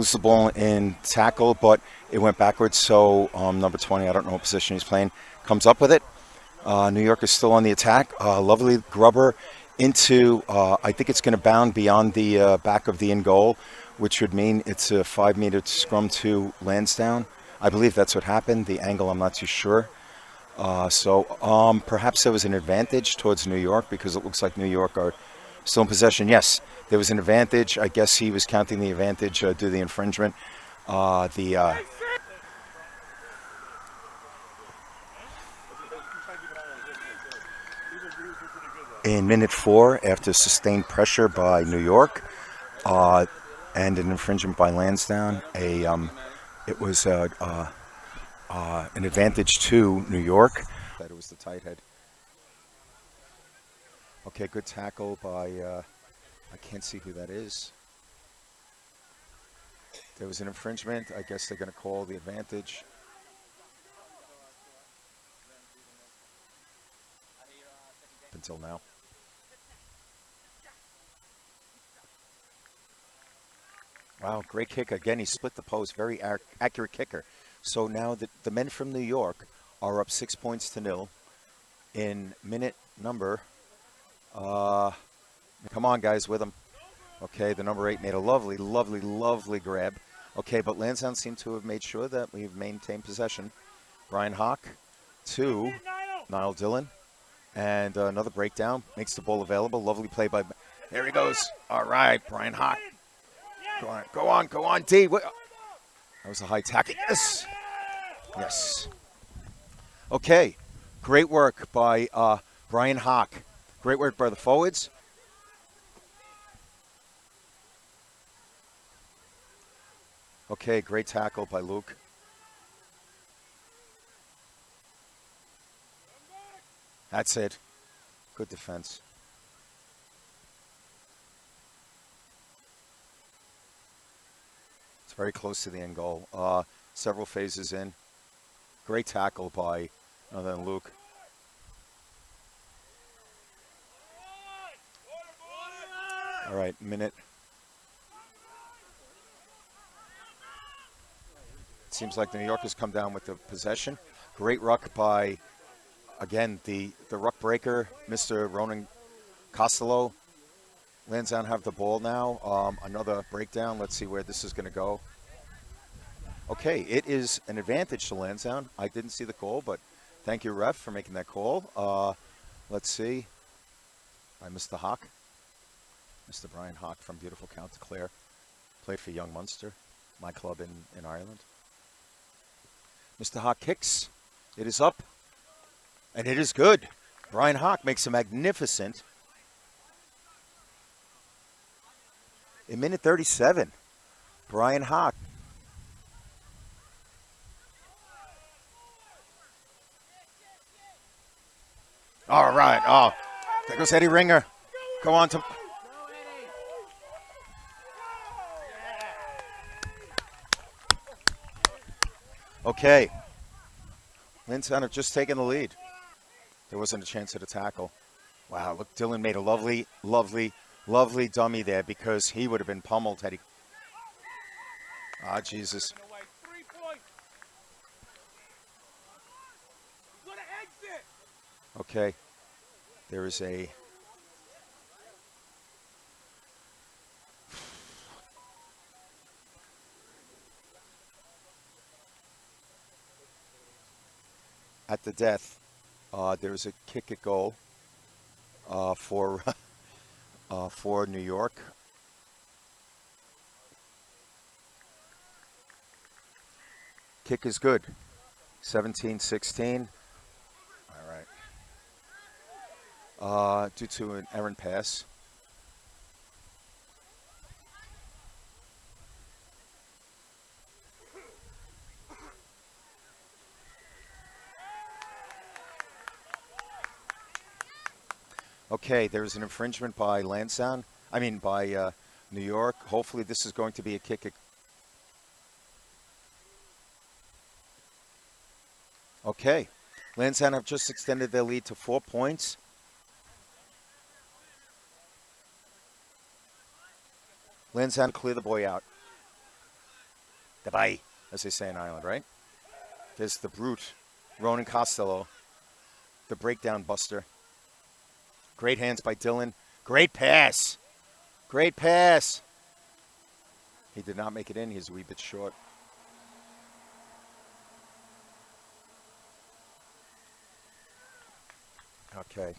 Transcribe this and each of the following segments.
lose the ball in tackle, but it went backwards. So number 20, I don't know what position he's playing, comes up with it. New York is still on the attack. Lovely grubber into, I think it's going to bound beyond the back of the in goal, which would mean it's a 5-meter scrum to Lansdowne. I believe that's what happened. The angle, I'm not too sure. So perhaps there was an advantage towards New York because it looks like New York are still in possession. Yes, there was an advantage. I guess he was counting the advantage due to the infringement. In minute 4, after sustained pressure by New York and an infringement by Lansdowne, it was an advantage to New York. That it was the tight head. Okay, good tackle by, I can't see who that is. There was an infringement. I guess they're going to call the advantage. Until now. Wow, great kick. Again, he split the post. Very accurate kicker. So now the men from New York are up 6 points to 0 in minute number. Come on, guys, with him. Okay, the number 8 made a lovely, lovely, lovely grab. Okay, but Lansdowne seemed to have made sure that we've maintained possession. Brian Hawk to Niall Dillon. And another breakdown. Makes the ball available. Lovely play by... There he goes. All right, Brian Hawk. Go on, D. That was a high tackle. Yes. Yes. Okay. Great work by Brian Hawk. Great work by the forwards. Okay, great tackle by Luke. That's it. Good defense. It's very close to the end goal. Several phases in. Great tackle by Luke. All right, minute. It seems like the New Yorkers come down with the possession. Great ruck by, again, the ruck breaker, Mr. Ronan Costello. Lansdowne have the ball now. Another breakdown. Let's see where this is going to go. Okay, it is an advantage to Lansdowne. I didn't see the call, but thank you, ref, for making that call. Let's see. By Mr. Hawk. Mr. Brian Hawk from beautiful County Clare. Played for Young Munster, my club in Ireland. Mr. Hawk kicks. It is up. And it is good. Brian Hawk makes a magnificent. In minute 37, Brian Hawk. All right. Oh, there goes Eddie Ringer. Go on to... Okay. Lansdowne have just taken the lead. There wasn't a chance at a tackle. Wow, look, Dillon made a lovely, lovely, lovely dummy there because he would have been pummeled had he... Ah, Jesus. Okay. There is a... At the death, there's a kick at goal for New York. Kick is good. 17-16. All right. Due to an errant pass. Okay, there's an infringement by Lansdowne. By New York. Hopefully this is going to be a kick. Okay. Lansdowne have just extended their lead to 4 points. Lansdowne clear the boy out. the bay, as they say in Ireland, right? There's the brute, Ronan Costello, the breakdown buster. Great hands by Dylan. Great pass. Great pass. He did not make it in. He's a wee bit short. Okay.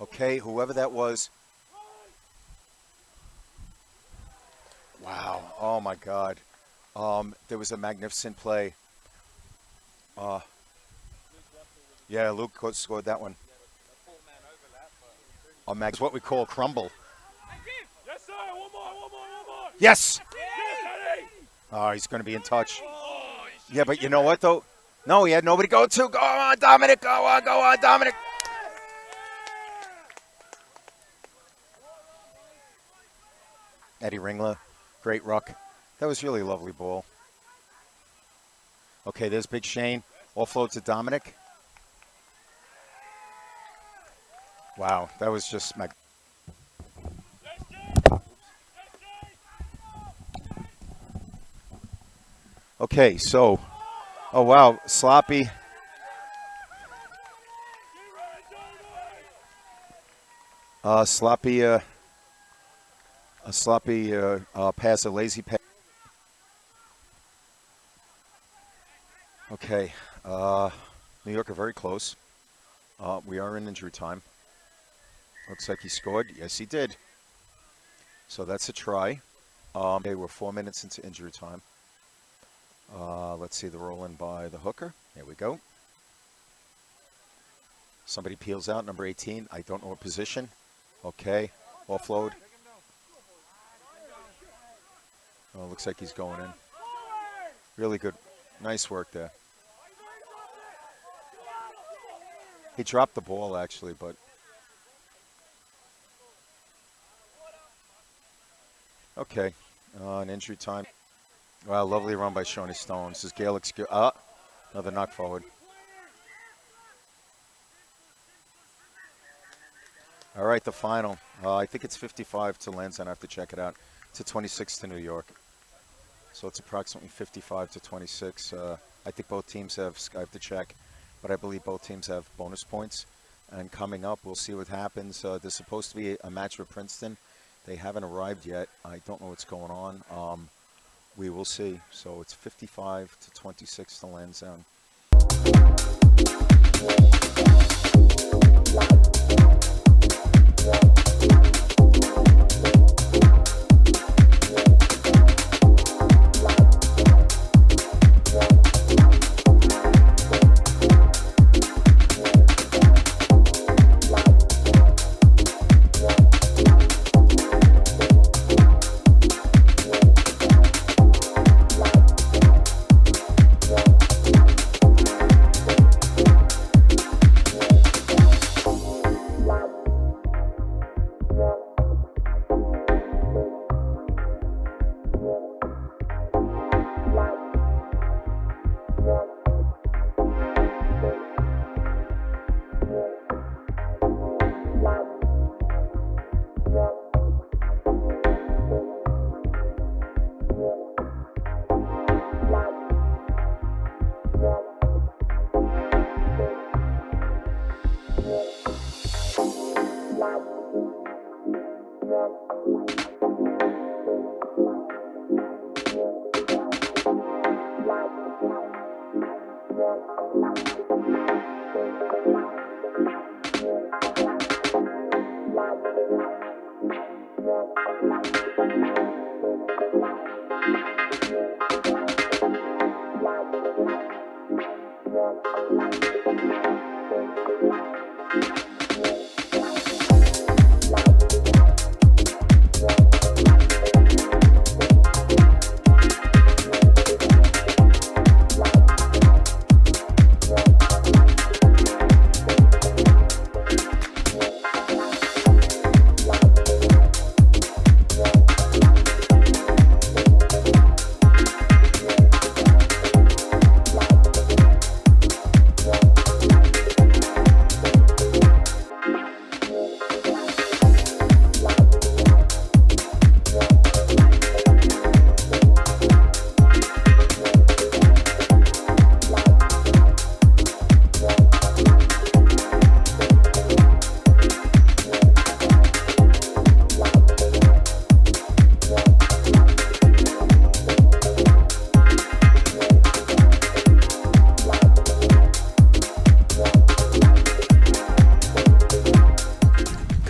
Okay, whoever that was. Wow. Oh, my God. There was a magnificent play. Yeah, Luke scored that one. Mag's what we call crumble. Yes, sir. One more. Yes. Oh, he's going to be in touch. Yeah, but you know what, though? No, he had nobody to go to. Go on, Dominic. Go on, Dominic. Eddie Ringler, great ruck. That was really a lovely ball. Okay, there's Big Shane. Offload to Dominic. Wow, that was just Okay, so, oh wow, sloppy. Sloppy pass, a lazy pass. Okay, New York are very close. We are in injury time. Looks like he scored. Yes, he did. So that's a try. Okay, we're 4 minutes into injury time. Let's see the roll in by the hooker. Here we go. Somebody peels out, number 18. I don't know what position. Okay, offload. Oh, looks like he's going in. Really good. Nice work there. He dropped the ball, actually, but... Okay, in injury time. Wow, lovely run by Shawnee Stone. This is Gaelic skill. Another knock forward. All right, the final. I think it's 55 to Lansdowne. I have to check it out. To 26 to New York. So it's approximately 55 to 26. I think both teams have, I have to check, but I believe both teams have bonus points. And coming up, we'll see what happens. There's supposed to be a match with Princeton. They haven't arrived yet. I don't know what's going on. We will see. So it's 55 to 26 to Lansdowne.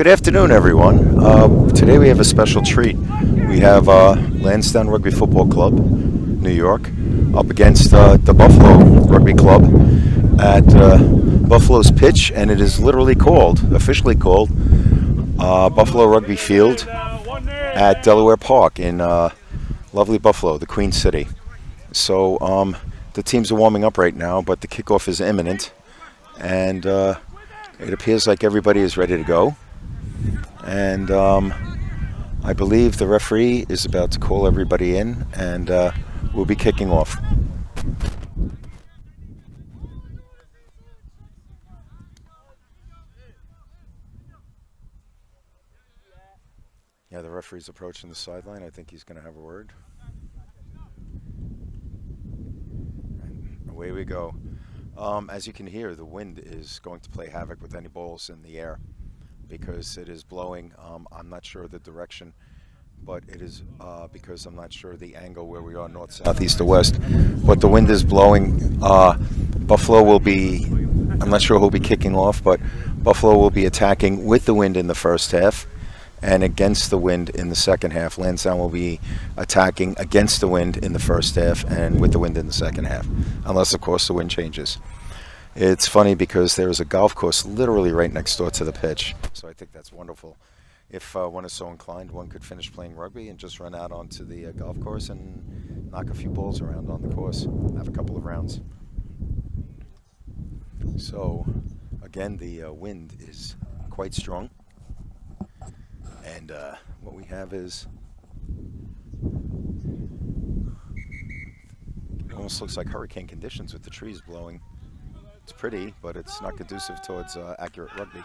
Good afternoon, everyone. Today we have a special treat. We have Lansdowne Rugby Football Club, New York, up against the Buffalo Rugby Club at Buffalo's pitch, and it is literally officially called Buffalo Rugby Field at Delaware Park in lovely Buffalo, the Queen City. So the teams are warming up right now, but the kickoff is imminent, and it appears like everybody is ready to go. And I believe the referee is about to call everybody in, and we'll be kicking off. Yeah, the referee's approaching the sideline. I think he's going to have a word. And away we go. As you can hear, the wind is going to play havoc with any balls in the air because it is blowing. I'm not sure the direction, but it is because I'm not sure the angle where we are, north, south, east, or west. But the wind is blowing. Buffalo will be, I'm not sure who'll be kicking off, but Buffalo will be attacking with the wind in the first half and against the wind in the second half. Lansdowne will be attacking against the wind in the first half and with the wind in the second half, unless, of course, the wind changes. It's funny because there is a golf course literally right next door to the pitch, so I think that's wonderful. If one is so inclined, one could finish playing rugby and just run out onto the golf course and knock a few balls around on the course, have a couple of rounds. So, again, the wind is quite strong, and what we have is, it almost looks like hurricane conditions with the trees blowing. It's pretty, but it's not conducive towards accurate rugby.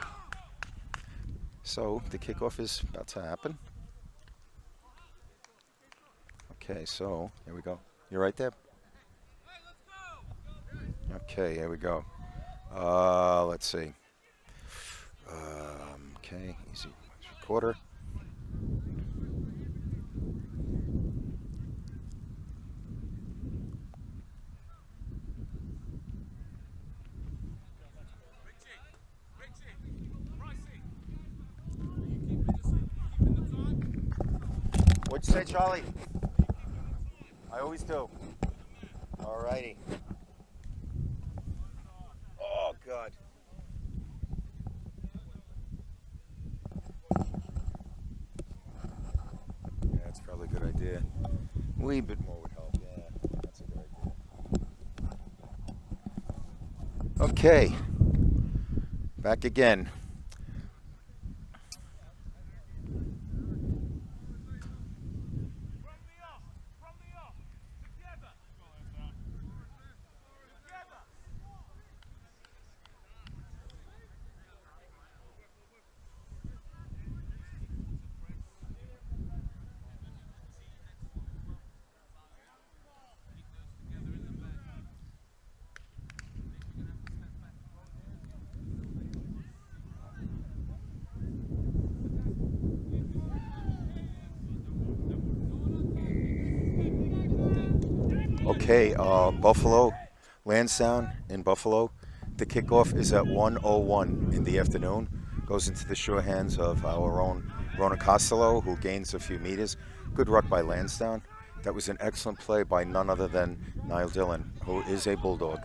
So the kickoff is about to happen. Okay, so here we go. You're right there? Okay, here we go. Let's see. Okay, easy quarter. What'd you say, Charlie? I always do. All righty. Oh, God. Yeah, that's probably a good idea. A wee bit more would help. Yeah, that's a good idea. Okay. Back again. Okay, Buffalo, Lansdowne in Buffalo. The kickoff is at 1:01 in the afternoon. Goes into the sure hands of our own Rona Costello, who gains a few meters. Good ruck by Lansdowne. That was an excellent play by none other than Niall Dillon, who is a Bulldog.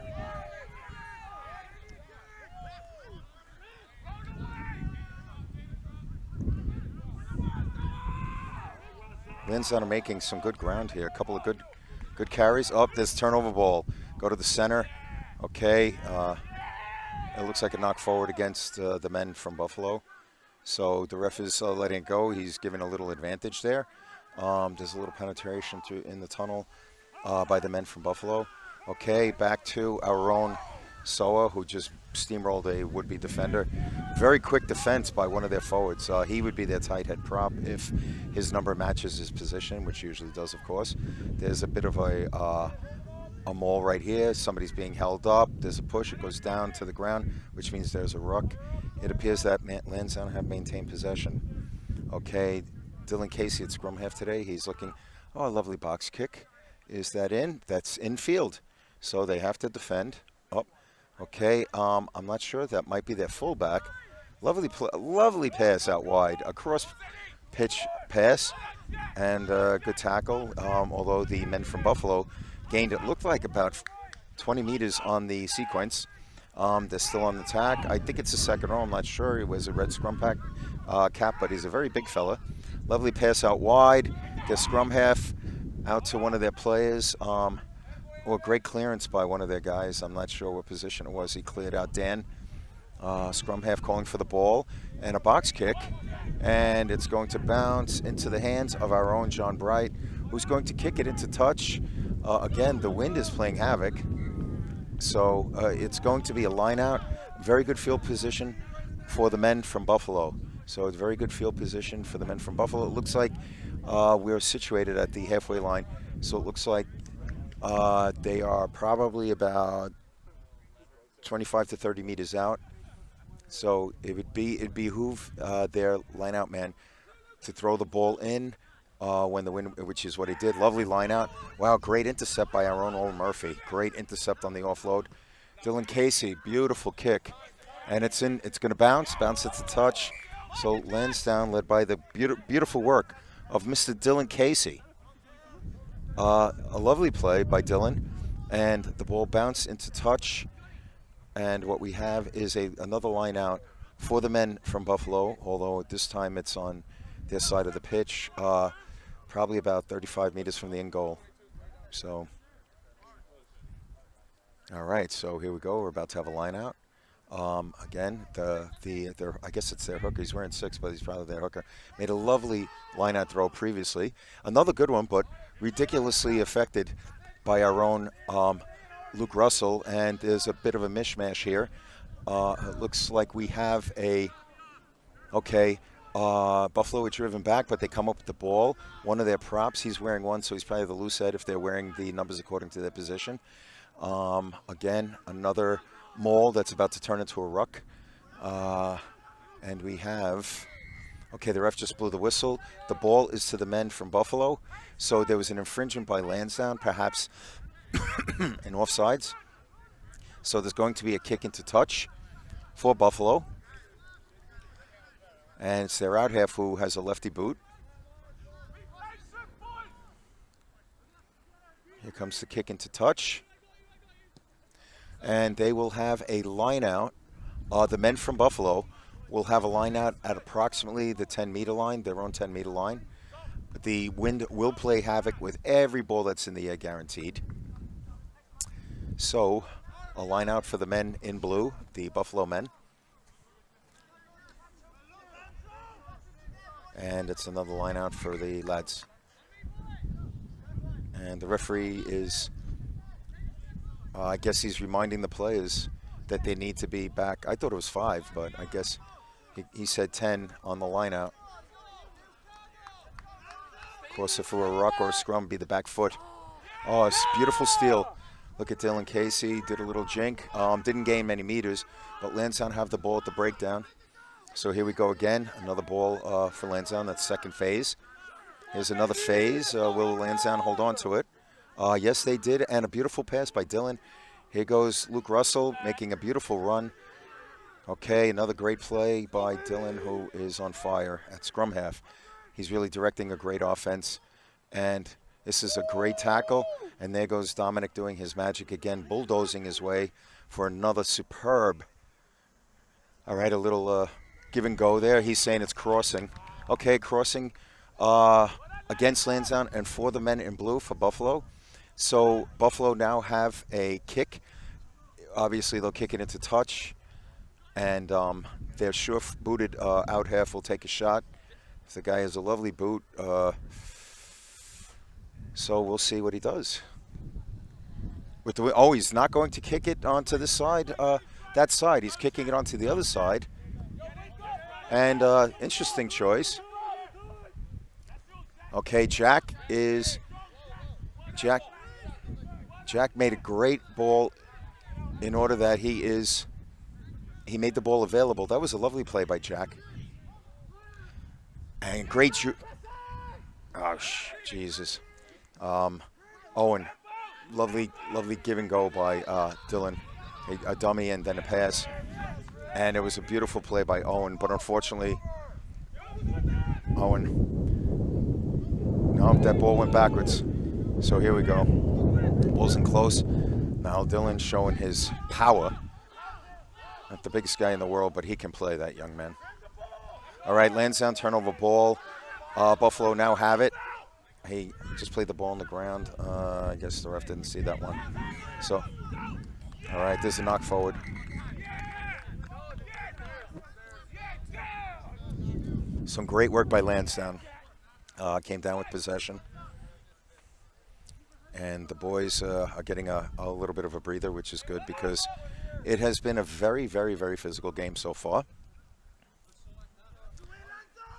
Lansdowne are making some good ground here. A couple of good carries. Up, this turnover ball. Go to the center. Okay. It looks like a knock forward against the men from Buffalo. So the ref is letting it go. He's giving a little advantage there. There's a little penetration in the tunnel by the men from Buffalo. Okay, back to our own Soa, who just steamrolled a would-be defender. Very quick defense by one of their forwards. He would be their tight head prop if his number matches his position, which usually does, of course. There's a bit of a maul right here. Somebody's being held up. There's a push. It goes down to the ground, which means there's a ruck. It appears that Lansdowne have maintained possession. Okay, Dylan Casey at scrum half today. He's looking, oh, a lovely box kick. Is that in? That's infield. So they have to defend. Oh, okay, I'm not sure. That might be their fullback. Lovely pass out wide, a cross pitch pass, and good tackle. Although the men from Buffalo gained, it looked like about 20 meters on the sequence. They're still on the attack. I think it's a second row. I'm not sure. He wears a red scrum cap, but he's a very big fella. Lovely pass out wide. Their scrum half out to one of their players. Well, great clearance by one of their guys. I'm not sure what position it was. He cleared out Dan. Scrum half calling for the ball and a box kick. And it's going to bounce into the hands of our own John Bright, who's going to kick it into touch. Again, the wind is playing havoc. So it's going to be a line out. Very good field position for the men from Buffalo. So it's very good field position for the men from Buffalo. It looks like we're situated at the halfway line. So it looks like they are probably about 25 to 30 meters out. So it'd behoove their line-out man to throw the ball in when the wind, which is what he did. Lovely line-out. Wow, great intercept by our own old Murphy. Great intercept on the offload. Dylan Casey, beautiful kick, and it's going to bounce at the touch. So Lansdowne, led by the beautiful work of Mr. Dylan Casey. A lovely play by Dylan, and the ball bounced into touch. And what we have is another line out for the men from Buffalo, although at this time it's on their side of the pitch, probably about 35 meters from the end goal. So, all right, so here we go. We're about to have a line out. Again, I guess it's their hooker. He's wearing 6, but he's probably their hooker. Made a lovely line out throw previously. Another good one, but ridiculously affected by our own Luke Russell, and there's a bit of a mishmash here. It looks like we have Buffalo are driven back, but they come up with the ball. One of their props, he's wearing 1, so he's probably the loose head if they're wearing the numbers according to their position. Again, another maul that's about to turn into a ruck. And we have, the ref just blew the whistle. The ball is to the men from Buffalo. So there was an infringement by Lansdowne, perhaps in offsides. So there's going to be a kick into touch for Buffalo. And it's their out half who has a lefty boot. Here comes the kick into touch. And they will have a line out. The men from Buffalo will have a line out at approximately the 10-meter line, their own 10-meter line. The wind will play havoc with every ball that's in the air, guaranteed. So, a line out for the men in blue, the Buffalo men. And it's another line out for the lads. And the referee is, I guess he's reminding the players that they need to be back. I thought it was 5, but I guess he said 10 on the line out. Of course, if it were a ruck or a scrum, it'd be the back foot. Oh, it's beautiful steal. Look at Dylan Casey, did a little jink. Didn't gain many meters, but Lansdowne have the ball at the breakdown. So here we go again, another ball for Lansdowne, that's second phase. Here's another phase, will Lansdowne hold on to it? Yes, they did, and a beautiful pass by Dylan. Here goes Luke Russell making a beautiful run. Okay, another great play by Dylan, who is on fire at scrum half. He's really directing a great offense, and this is a great tackle, and there goes Dominic doing his magic again, bulldozing his way for another superb. All right, a little give and go there. He's saying it's crossing. Okay, crossing against Lansdowne and for the men in blue for Buffalo. So Buffalo now have a kick. Obviously, they'll kick it into touch, and their sure-booted out half will take a shot. The guy has a lovely boot, so we'll see what he does. He's not going to kick it onto this side, that side. He's kicking it onto the other side. And interesting choice. Okay, Jack made a great ball in order that he made the ball available. That was a lovely play by Jack. And great shoot. Oh, Jesus. Owen, lovely give and go by Dylan. A dummy and then a pass. And it was a beautiful play by Owen, but unfortunately, no, that ball went backwards. So here we go. Ball's in close. Now Dylan showing his power. Not the biggest guy in the world, but he can play, that young man. All right, Lansdowne turnover ball. Buffalo now have it. He just played the ball on the ground. I guess the ref didn't see that one. So, all right, there's a knock forward. Some great work by Lansdowne. Came down with possession. And the boys are getting a little bit of a breather, which is good because it has been a very, very, very physical game so far.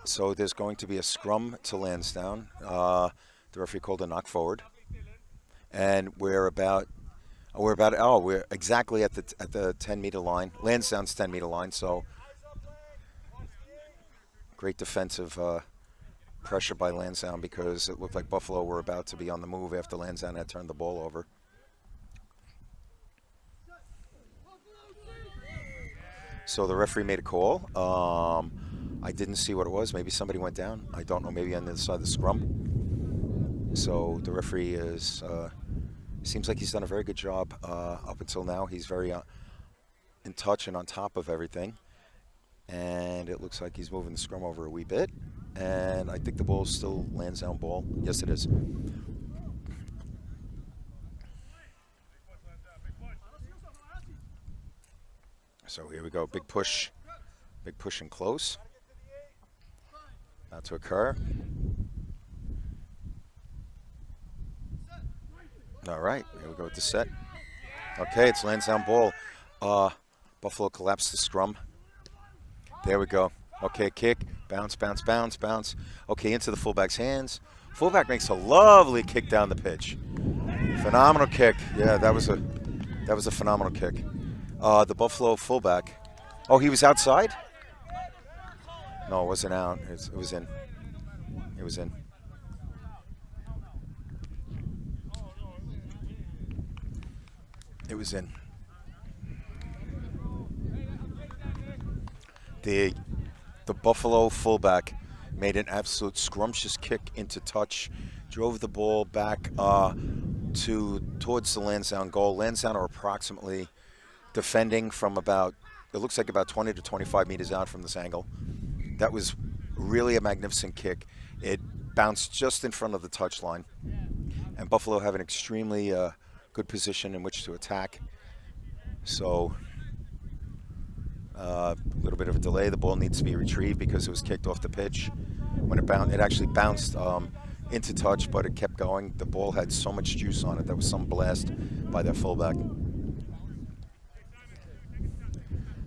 So there's going to be a scrum to Lansdowne. The referee called a knock forward. And we're exactly at the 10-meter line. Lansdowne's 10-meter line, so great defensive pressure by Lansdowne because it looked like Buffalo were about to be on the move after Lansdowne had turned the ball over. So the referee made a call. I didn't see what it was. Maybe somebody went down. I don't know. Maybe on the other side of the scrum. So the referee is seems like he's done a very good job up until now. He's very in touch and on top of everything. And it looks like he's moving the scrum over a wee bit. And I think the ball is still Lansdowne ball. Yes, it is. So here we go. Big push and close. About to occur. All right, here we go with the set. Okay, it's Lansdowne ball. Buffalo collapsed the scrum. There we go. Okay, kick, bounce, bounce, bounce, bounce. Okay, into the fullback's hands. Fullback makes a lovely kick down the pitch. Phenomenal kick. Yeah, that was a phenomenal kick. The Buffalo fullback. Oh, he was outside? No, it wasn't out. It was in. It was in. It was in. The Buffalo fullback made an absolute scrumptious kick into touch, drove the ball back towards the Lansdowne goal. Lansdowne are approximately defending from about, it looks like about 20 to 25 meters out from this angle. That was really a magnificent kick. It bounced just in front of the touchline. And Buffalo have an extremely good position in which to attack. So a little bit of a delay. The ball needs to be retrieved because it was kicked off the pitch. When it actually bounced into touch, but it kept going. The ball had so much juice on it. There was some blast by their fullback.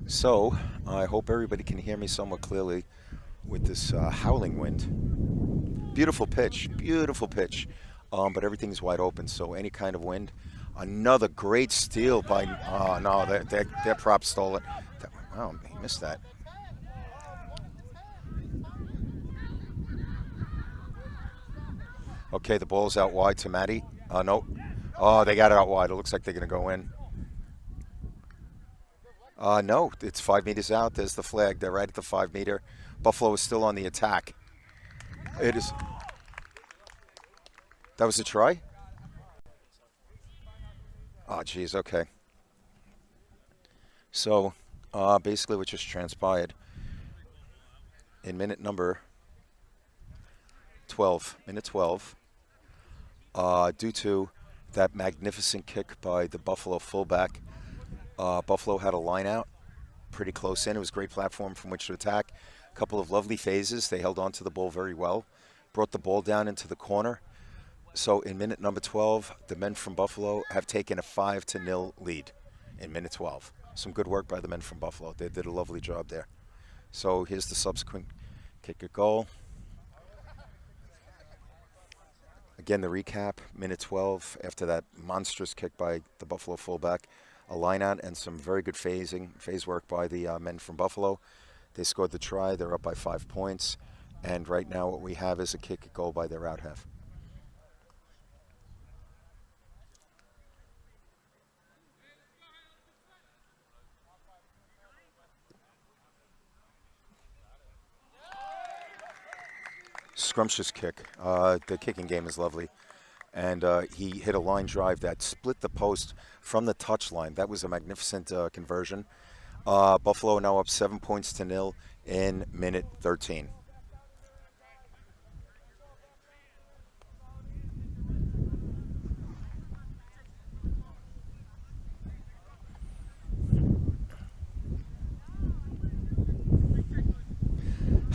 So I hope everybody can hear me somewhat clearly with this howling wind. Beautiful pitch, but everything's wide open, so any kind of wind. Another great steal by, no, their prop stole it. Wow, he missed that. Okay, the ball's out wide to Matty. No. Oh, they got it out wide. It looks like they're going to go in. No, it's 5 meters out. There's the flag. They're right at the 5 meter. Buffalo is still on the attack. It is. That was a try? Oh, geez, okay. So, basically what just transpired in minute 12, due to that magnificent kick by the Buffalo fullback, Buffalo had a line out pretty close in. It was a great platform from which to attack. A couple of lovely phases. They held on to the ball very well, brought the ball down into the corner. So in minute number 12, the men from Buffalo have taken a 5-0 lead in minute 12. Some good work by the men from Buffalo. They did a lovely job there. So here's the subsequent kick at goal. Again, the recap, minute 12, after that monstrous kick by the Buffalo fullback, a line out and some very good phase work by the men from Buffalo. They scored the try. They're up by 5 points. And right now what we have is a kick at goal by their out half. scrumptious kick. The kicking game is lovely. And he hit a line drive that split the post from the touchline. That was a magnificent conversion. Buffalo now up 7 points to 0 in minute 13.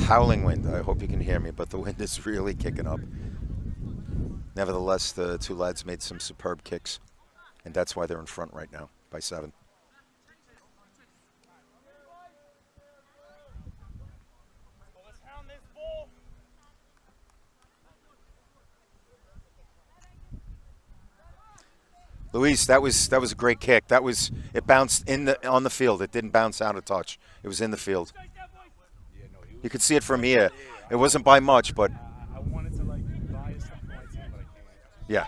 Howling wind. I hope you can hear me, but the wind is really kicking up. Nevertheless, the two lads made some superb kicks, and that's why they're in front right now by 7. Let's hound this ball. Luis, that was a great kick. It bounced on the field. It didn't bounce out of touch. It was in the field. You could see it from here. It wasn't by much, but I wanted to like buy stuff for my team, but I can't. yeah,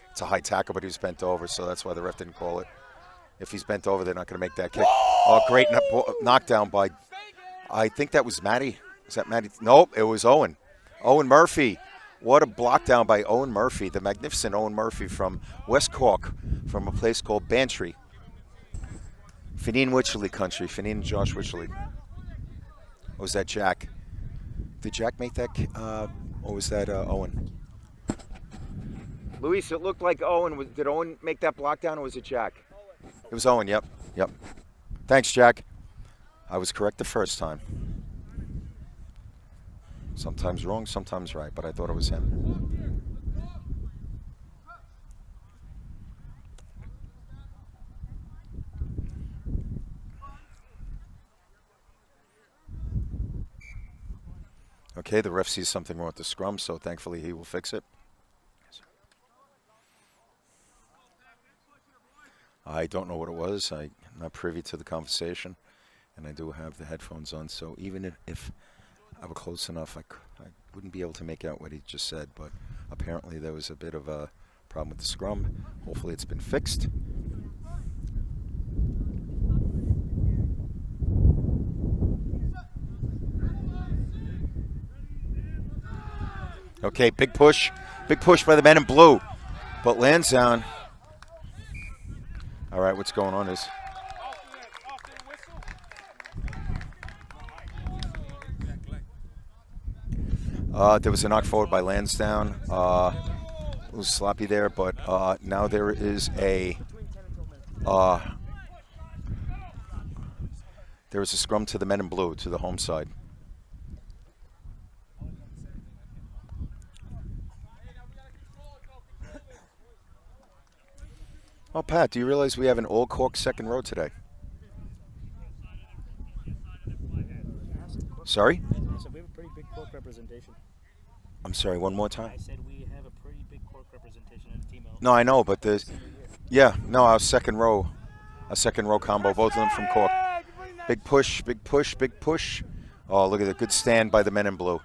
it's a high tackle, but he was bent over, so that's why the ref didn't call it. If he's bent over, they're not going to make that kick. Oh, great knockdown by, I think that was Matty. Is that Matty? Nope, it was Owen. Owen Murphy. What a block down by Owen Murphy, the magnificent Owen Murphy from West Cork, from a place called Bantry. Fineen Wycherley country, Fineen and Josh Wycherley. Or was that Jack? Did Jack make that, or was that Owen? Luis, it looked like Owen. Did Owen make that block down, or was it Jack? It was Owen, yep. Thanks, Jack. I was correct the first time. Sometimes wrong, sometimes right, but I thought it was him. Okay, the ref sees something wrong with the scrum, so thankfully he will fix it. I don't know what it was. I'm not privy to the conversation, and I do have the headphones on, so even if I were close enough, I wouldn't be able to make out what he just said, but apparently there was a bit of a problem with the scrum. Hopefully it's been fixed. Okay, big push by the men in blue, but Lansdowne. All right, what's going on is there was a knock forward by Lansdowne. It was sloppy there, but now there is a scrum to the men in blue, to the home side. Oh, Pat, do you realize we have an all Cork second row today? Sorry? So we have a pretty big Cork representation. I'm sorry, one more time. I said we have a pretty big Cork representation in the team. No, I know, but our second row combo, both of them from Cork. Big push. Oh, look at the good stand by the men in blue.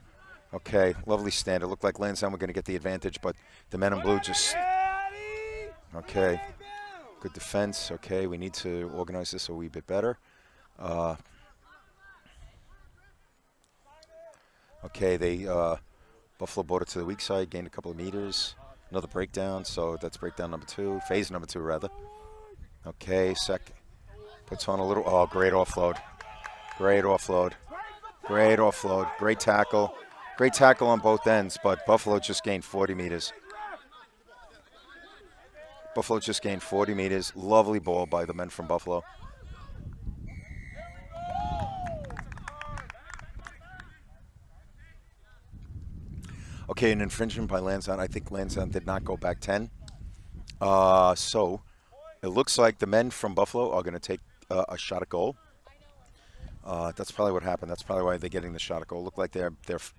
Okay, lovely stand. It looked like Lansdowne were going to get the advantage, but the men in blue just... Okay, good defense. Okay, we need to organize this a wee bit better. Okay, Buffalo brought it to the weak side, gained a couple of meters. Another breakdown, so that's breakdown number 2. Phase number 2, rather. Okay, puts on a little... Oh, great offload. Great tackle. Great tackle on both ends, but Buffalo just gained 40 meters. Lovely ball by the men from Buffalo. Okay, an infringement by Lansdowne. I think Lansdowne did not go back 10. So it looks like the men from Buffalo are going to take a shot at goal. That's probably what happened. That's probably why they're getting the shot at goal. Looked like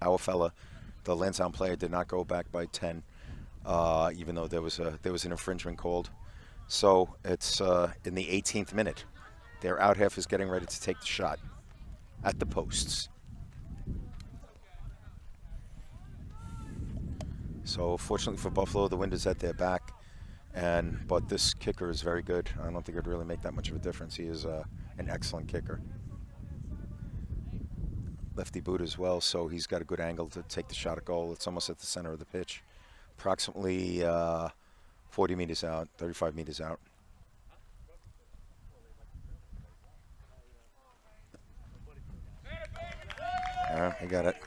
our fella, the Lansdowne player, did not go back by 10, even though there was an infringement called. So it's in the 18th minute. Their out half is getting ready to take the shot at the posts. So fortunately for Buffalo, the wind is at their back, but this kicker is very good. I don't think it'd really make that much of a difference. He is an excellent kicker. lefty boot as well, so he's got a good angle to take the shot at goal. It's almost at the center of the pitch, approximately 40 meters out, 35 meters out. All right, he got it.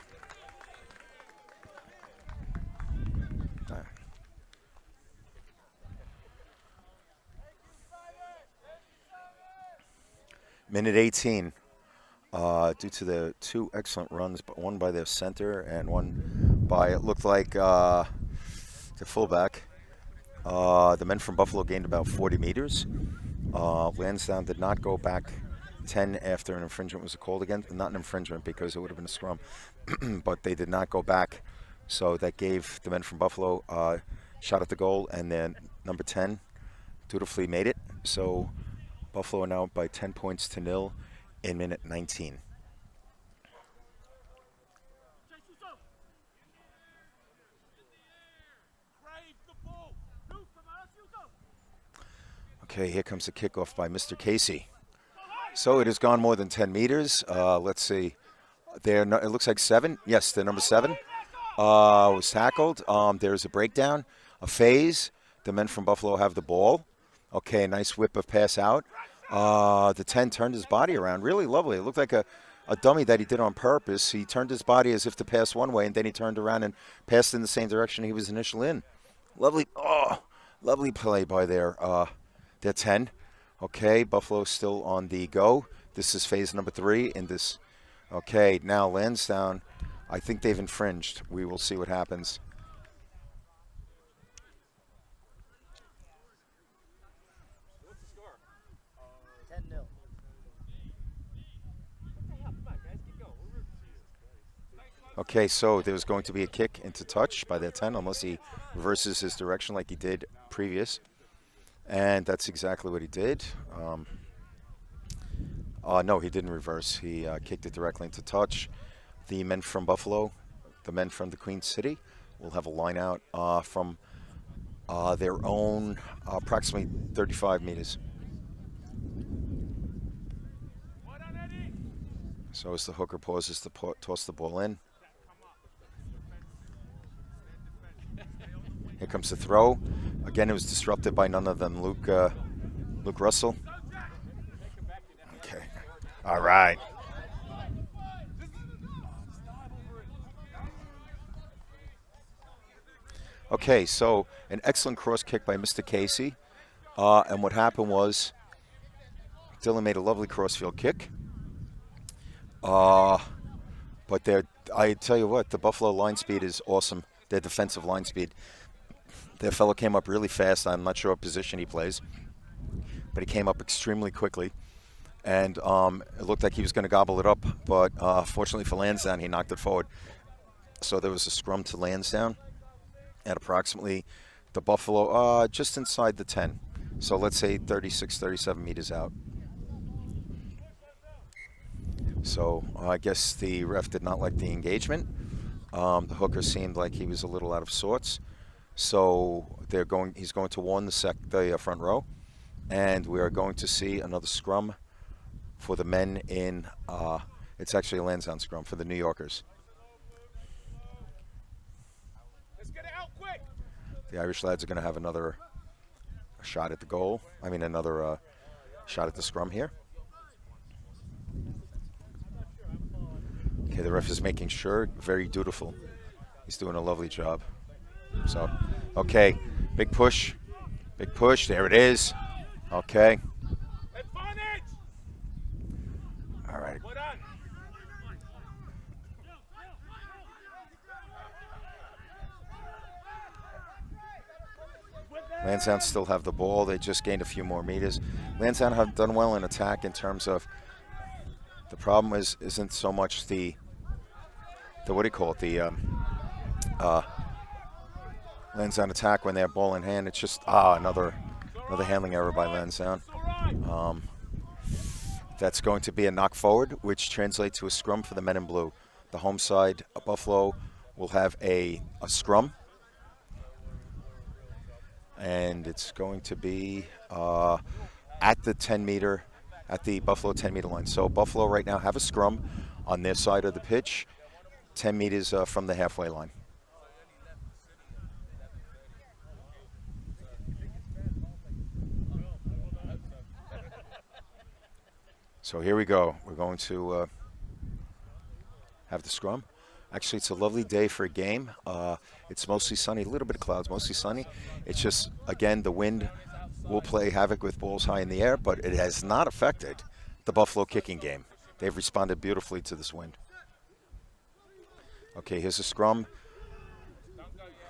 All right. Minute 18. Due to the two excellent runs, but one by their center and one by, it looked like, the fullback. The men from Buffalo gained about 40 meters. Lansdowne did not go back 10 after an infringement was called against. Not an infringement because it would have been a scrum, but they did not go back. So that gave the men from Buffalo a shot at the goal, and then number 10 dutifully made it. So Buffalo are now by 10 points to 0 in minute 19. Okay, here comes the kickoff by Mr. Casey. So it has gone more than 10 meters. Let's see. It looks like 7. Yes, they're number 7. Was tackled. There's a breakdown, a phase. The men from Buffalo have the ball. Okay, nice whip of pass out. The 10 turned his body around. Really lovely. It looked like a dummy that he did on purpose. He turned his body as if to pass one way, and then he turned around and passed in the same direction he was initially in. Lovely. Lovely play by their 10. Okay, Buffalo still on the go. This is phase number 3 in this. Okay, now Lansdowne. I think they've infringed. We will see what happens. Okay, so there's going to be a kick into touch by that 10, unless he reverses his direction like he did previous. And that's exactly what he did. No, he didn't reverse. He kicked it directly into touch. The men from Buffalo, the men from the Queen City, will have a line out from their own approximately 35 meters. So as the hooker pauses to toss the ball in. Here comes the throw. Again, it was disrupted by none other than Luke Russell. Okay. All right. Okay, so an excellent cross kick by Mr. Casey. And what happened was Dylan made a lovely crossfield kick. But I tell you what, the Buffalo line speed is awesome. Their defensive line speed. Their fellow came up really fast. I'm not sure what position he plays, but he came up extremely quickly. And it looked like he was going to gobble it up, but fortunately for Lansdowne, he knocked it forward. So there was a scrum to Lansdowne at approximately the Buffalo, just inside the 10. So let's say 36, 37 meters out. So I guess the ref did not like the engagement. The hooker seemed like he was a little out of sorts. So he's going to warn the front row, and we are going to see another scrum for the men in, it's actually a Lansdowne scrum for the New Yorkers. Let's get it out quick. The Irish lads are going to have another shot at the goal. Another shot at the scrum here. Okay, the ref is making sure, very dutiful. He's doing a lovely job. So, okay, big push, there it is. Okay. Advantage. All right. Well done. Lansdowne still have the ball. They just gained a few more meters. Lansdowne have done well in attack in terms of, the problem isn't so much the what do you call it, the Lansdowne attack when they have ball in hand. It's just another handling error by Lansdowne. That's going to be a knock forward, which translates to a scrum for the men in blue. The home side, Buffalo, will have a scrum, and it's going to be at the 10 meter, at the Buffalo 10 meter line. So Buffalo right now have a scrum on their side of the pitch, 10 meters from the halfway line. So here we go. We're going to have the scrum. Actually, it's a lovely day for a game. It's mostly sunny, a little bit of clouds, mostly sunny. It's just, again, the wind will play havoc with balls high in the air, but it has not affected the Buffalo kicking game. They've responded beautifully to this wind. Okay, here's the scrum.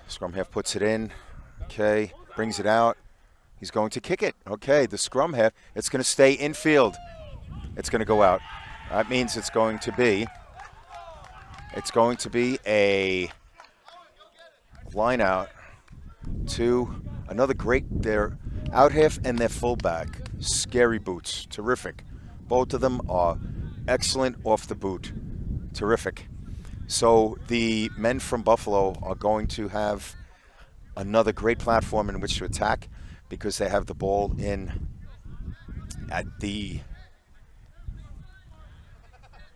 Scrum half puts it in. Okay, brings it out. He's going to kick it. Okay, the scrum half, it's going to stay infield. It's going to go out. That means it's going to be a line out to another great, their out half and their fullback. Scary boots, terrific. Both of them are excellent off the boot, terrific. So the men from Buffalo are going to have another great platform in which to attack because they have the ball in at the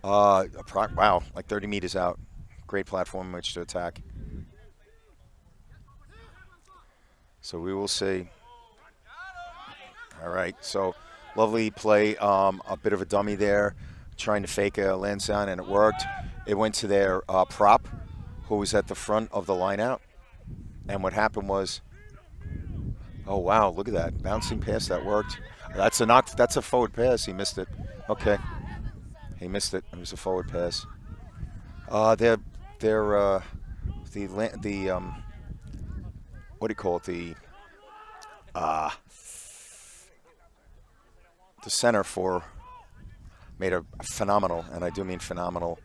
like 30 meters out. Great platform in which to attack. So we will see. All right, so lovely play. A bit of a dummy there, trying to fake a Lansdowne, and it worked. It went to their prop, who was at the front of the line out. And what happened was, oh wow, look at that. Bouncing pass, that worked. That's a forward pass. He missed it. Okay. He missed it. It was a forward pass. What do you call it? The center for made a phenomenal, and I do mean phenomenal,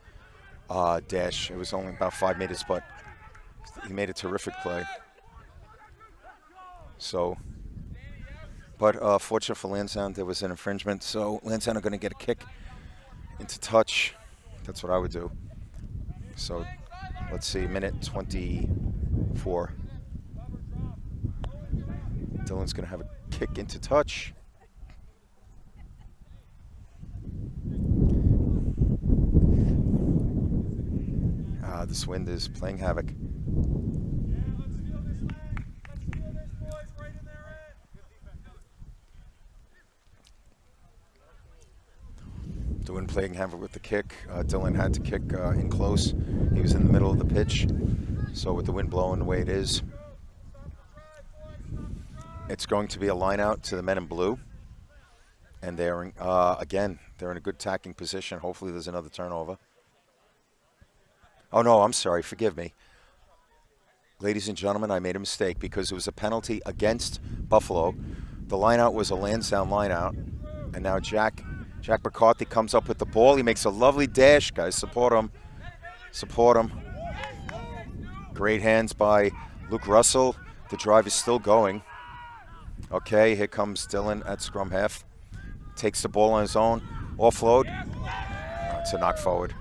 dash. It was only about 5 meters, but he made a terrific play. So, but fortunate for Lansdowne, there was an infringement. So Lansdowne are going to get a kick into touch. That's what I would do. So let's see, minute 24. Dylan's going to have a kick into touch. This wind is playing havoc. The wind playing havoc with the kick. Dylan had to kick in close. He was in the middle of the pitch. So with the wind blowing the way it is, it's going to be a line out to the men in blue. And they're, again, they're in a good attacking position. Hopefully there's another turnover. Oh, no, I'm sorry. Forgive me. Ladies and gentlemen, I made a mistake because it was a penalty against Buffalo. The line-out was a Lansdowne line-out. And now Jack McCarthy comes up with the ball. He makes a lovely dash, guys. Support him. Support him. Great hands by Luke Russell. The drive is still going. Okay, here comes Dylan at scrum half. Takes the ball on his own. Offload. It's a knock forward.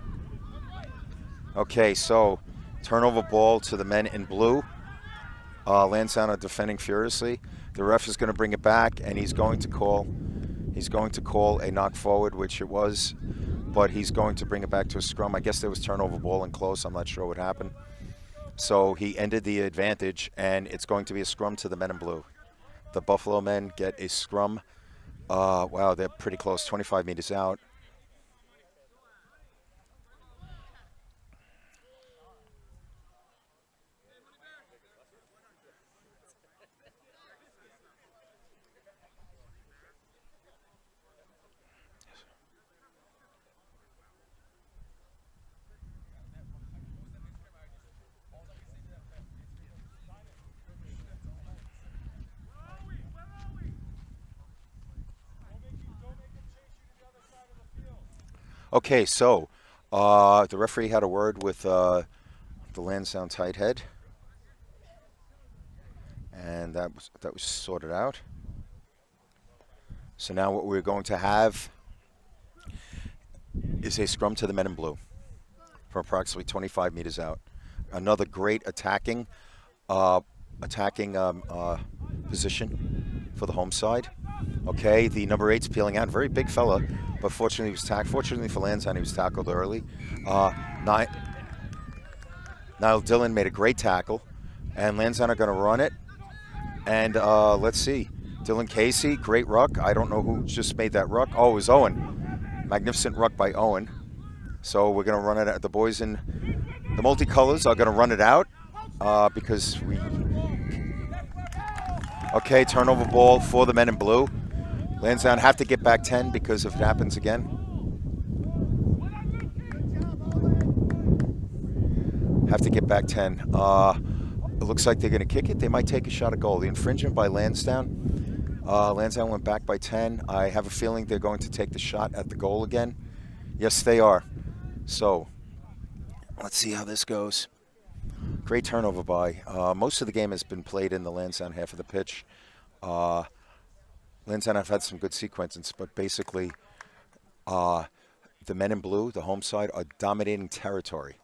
Okay, so turnover ball to the men in blue. Lansdowne are defending furiously. The ref is going to bring it back, and he's going to call a knock forward, which it was, but he's going to bring it back to a scrum. I guess there was turnover ball in close. I'm not sure what happened. So he ended the advantage, and it's going to be a scrum to the men in blue. The Buffalo men get a scrum. Wow, they're pretty close, 25 meters out. Okay, so the referee had a word with the Lansdowne tight head, and that was sorted out. So now what we're going to have is a scrum to the men in blue from approximately 25 meters out. Another great attacking position for the home side. Okay, the number 8's peeling out. Very big fella, but fortunately he was tackled. Fortunately for Lansdowne, he was tackled early. Niall Dillon made a great tackle, and Lansdowne are going to run it. And let's see. Dylan Casey, great ruck. I don't know who just made that ruck. Oh, it was Owen. Magnificent ruck by Owen. So we're going to run it out. The boys in the multicolors are going to run it out because we... Okay, turnover ball for the men in blue. Lansdowne have to get back 10 because if it happens again. Have to get back 10. It looks like they're going to kick it. They might take a shot at goal. The infringement by Lansdowne. Lansdowne went back by 10. I have a feeling they're going to take the shot at the goal again. Yes, they are. So, let's see how this goes. Great turnover by. Most of the game has been played in the Lansdowne half of the pitch. Lansdowne have had some good sequences, but basically the men in blue, the home side, are dominating territory.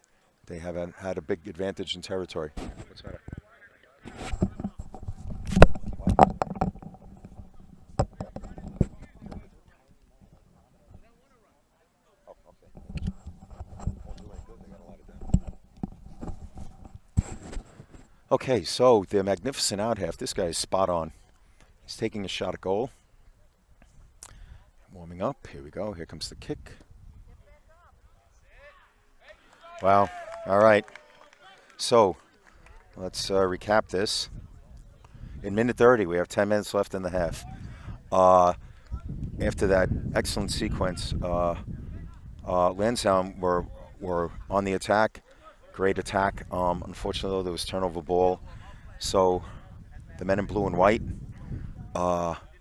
They have had a big advantage in territory. What's that? Okay, so the magnificent out half. This guy is spot on. He's taking a shot at goal. Warming up. Here we go. Here comes the kick. Wow. All right. So let's recap this. In minute 30, we have 10 minutes left in the half. After that excellent sequence, Lansdowne were on the attack. Great attack. Unfortunately, though, there was turnover ball. So the men in blue and white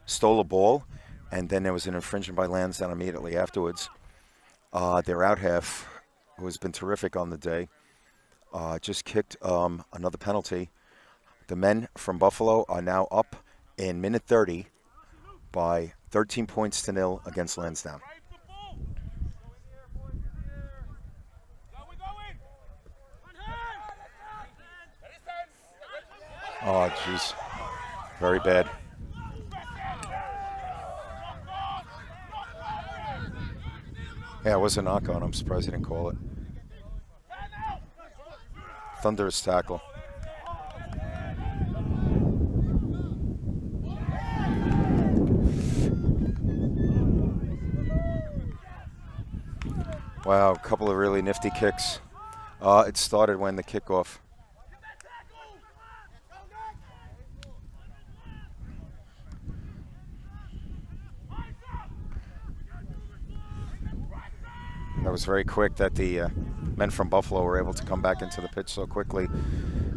stole a ball, and then there was an infringement by Lansdowne immediately afterwards. Their out half, who has been terrific on the day, just kicked another penalty. The men from Buffalo are now up in minute 30 by 13 points to 0 against Lansdowne. Oh, jeez. Very bad. Yeah, it was a knock on. I'm surprised he didn't call it. Thunderous tackle. Wow, a couple of really nifty kicks. It started when the kickoff. That was very quick that the men from Buffalo were able to come back into the pitch so quickly.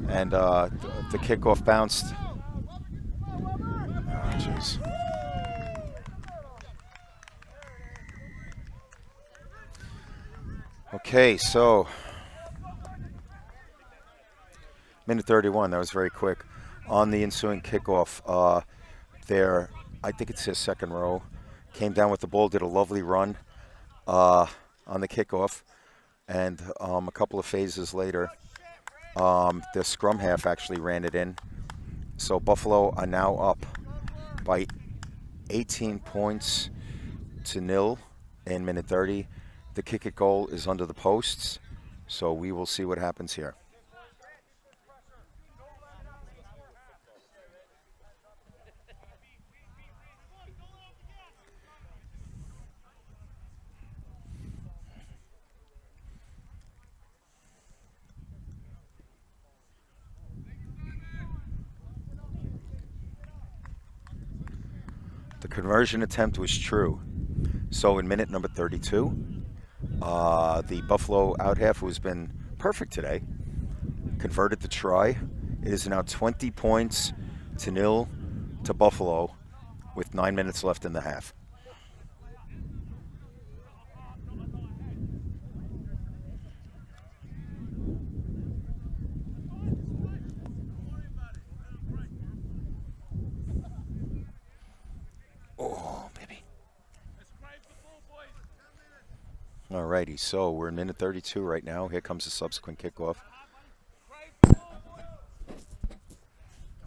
And the kickoff bounced. Oh, jeez. Okay, so minute 31, that was very quick. On the ensuing kickoff, I think it's his second row, came down with the ball, did a lovely run on the kickoff, and a couple of phases later, the scrum half actually ran it in. So Buffalo are now up by 18 points to 0 in minute 30. The kick at goal is under the posts, so we will see what happens here. The conversion attempt was true. So in minute number 32, the Buffalo out half, who has been perfect today, converted the try. It is now 20 points to 0 to Buffalo with 9 minutes left in the half. Oh, baby. Alrighty, so we're in minute 32 right now. Here comes the subsequent kickoff.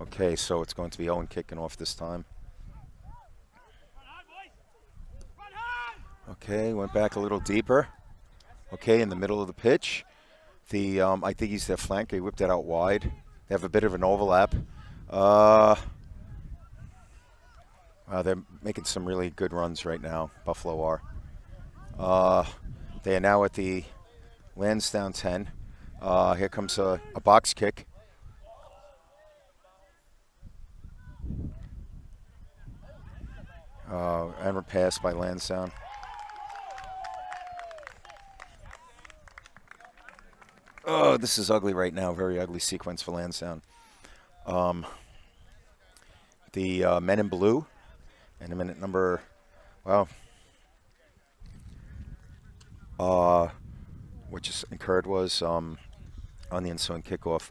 Okay, so it's going to be Owen kicking off this time. Okay, went back a little deeper. Okay, in the middle of the pitch. I think he's their flanker. He whipped it out wide. They have a bit of an overlap. Wow, they're making some really good runs right now, Buffalo are. They are now at the Lansdowne 10. Here comes a box kick. And a pass by Lansdowne. Oh, this is ugly right now. Very ugly sequence for Lansdowne. The men in blue, and a minute number, what just occurred was on the ensuing kickoff,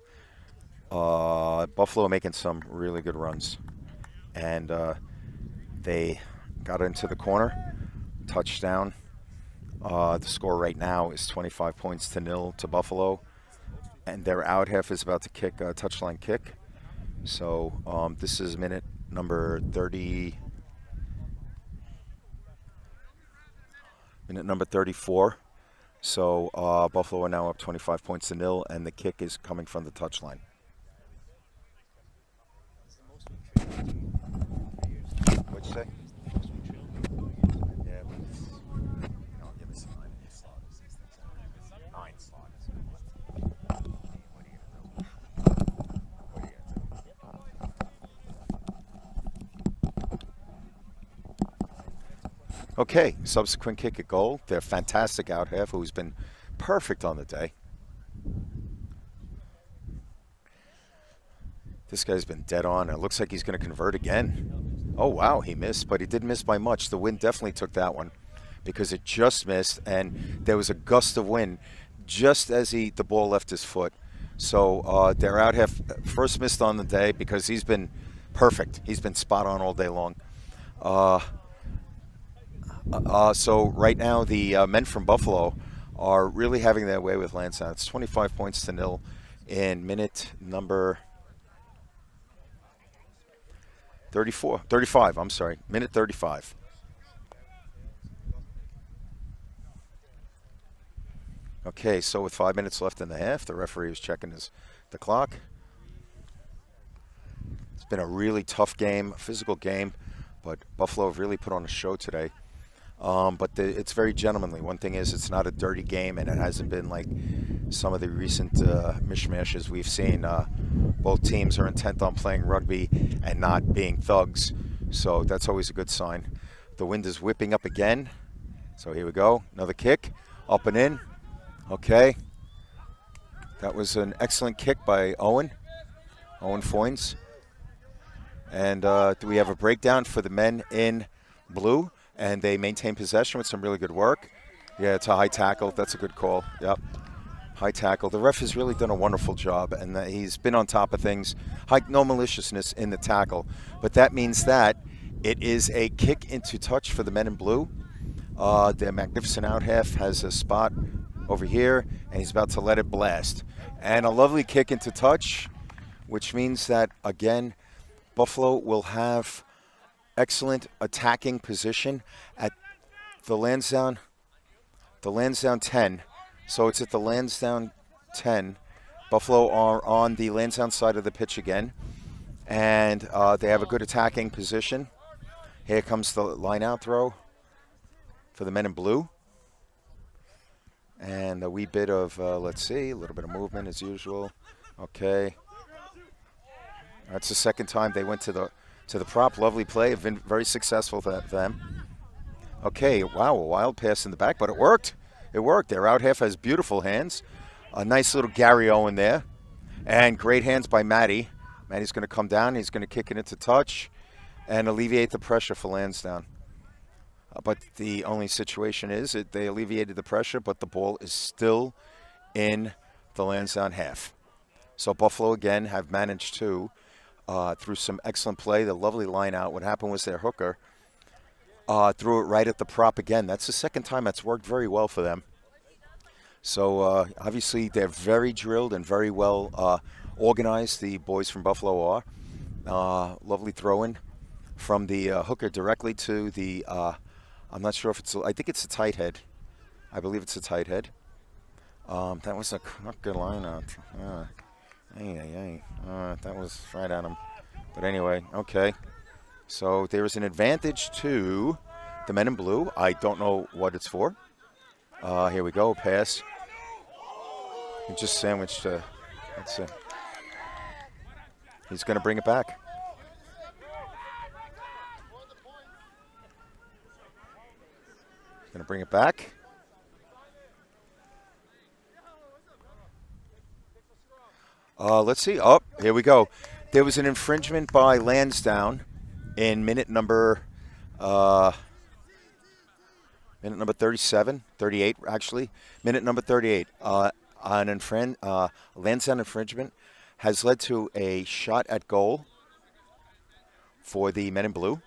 Buffalo making some really good runs, and they got into the corner, touchdown. The score right now is 25 points to 0 to Buffalo, and their out half is about to kick a touchline kick. So this is minute number 30. Minute number 34. So Buffalo are now up 25 points to 0, and the kick is coming from the touchline. What'd you say? Yeah, but I'll give us 9 slots. 9 slots. What are you gonna do? What are you gonna do? Okay, subsequent kick at goal. Their fantastic out half, who's been perfect on the day. This guy's been dead on. It looks like he's going to convert again. Oh, wow, he missed, but he didn't miss by much. The wind definitely took that one because it just missed, and there was a gust of wind just as the ball left his foot. So their out half first missed on the day because he's been perfect. He's been spot on all day long. So right now the men from Buffalo are really having their way with Lansdowne. It's 25 points to 0 in minute number 35, I'm sorry, minute 35. Okay, so with 5 minutes left in the half, the referee is checking the clock. It's been a really tough game, physical game, but Buffalo have really put on a show today. It's very gentlemanly. One thing is it's not a dirty game, and it hasn't been like some of the recent mishmashes we've seen. Both teams are intent on playing rugby and not being thugs, so that's always a good sign. The wind is whipping up again, so here we go. Another kick, up and in. Okay. That was an excellent kick by Owen Foynes. And do we have a breakdown for the men in blue? And they maintain possession with some really good work. Yeah, it's a high tackle. That's a good call. Yep. High tackle. The ref has really done a wonderful job, and he's been on top of things. No maliciousness in the tackle. But that means that it is a kick into touch for the men in blue. Their magnificent out half has a spot over here, and he's about to let it blast. And a lovely kick into touch, which means that, again, Buffalo will have excellent attacking position at the Lansdowne 10. So it's at the Lansdowne 10. Buffalo are on the Lansdowne side of the pitch again. And they have a good attacking position. Here comes the line out throw for the men in blue. And a wee bit of, let's see, a little bit of movement as usual. Okay. That's the second time they went to the prop. Lovely play. Have been very successful for them. Okay, wow, a wild pass in the back, but it worked. It worked. Their out half has beautiful hands. A nice little Gary Owen there. And great hands by Matty. Matty's going to come down. He's going to kick it into touch and alleviate the pressure for Lansdowne. But the only situation is that they alleviated the pressure, but the ball is still in the Lansdowne half. So Buffalo, again, have managed to, through some excellent play, the lovely line out. What happened was their hooker threw it right at the prop again. That's the second time that's worked very well for them. So obviously they're very drilled and very well organized, the boys from Buffalo are. Lovely throw-in from the hooker directly to the I'm not sure if it's. I think it's a tight head. I believe it's a tight head. That was not good line out. That was right at him. But anyway, okay. So there is an advantage to the men in blue. I don't know what it's for. Here we go. Pass. He just sandwiched. Let's see. He's going to bring it back. He's going to bring it back. Let's see. Oh, here we go. There was an infringement by Lansdowne in minute number 37, 38 actually. Minute number 38. Lansdowne infringement has led to a shot at goal for the men in blue.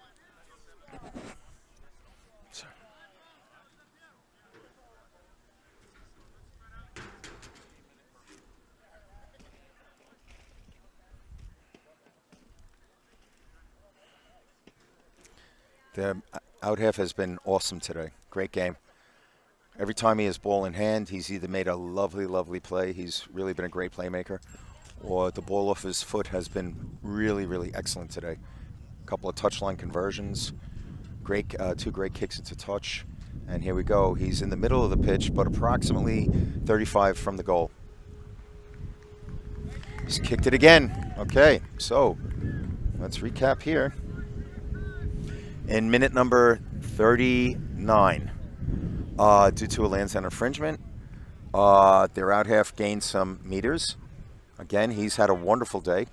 The out half has been awesome today. Great game. Every time he has ball in hand, he's either made a lovely, lovely play. He's really been a great playmaker. Or the ball off his foot has been really, really excellent today. A couple of touchline conversions. Great, two great kicks into touch. And here we go. He's in the middle of the pitch, but approximately 35 from the goal. He's kicked it again. Okay, so let's recap here. In minute number 39, due to a Lansdowne infringement, their out half gained some meters. Again, he's had a wonderful day.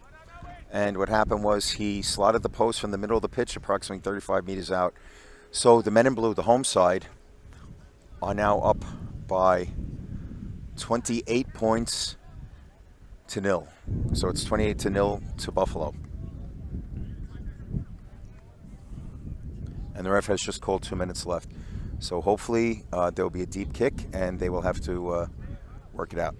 And what happened was he slotted the post from the middle of the pitch, approximately 35 meters out. So the men in blue, the home side, are now up by 28 points to 0. So it's 28-0 to Buffalo. And the ref has just called 2 minutes left. So hopefully there will be a deep kick, and they will have to work it out.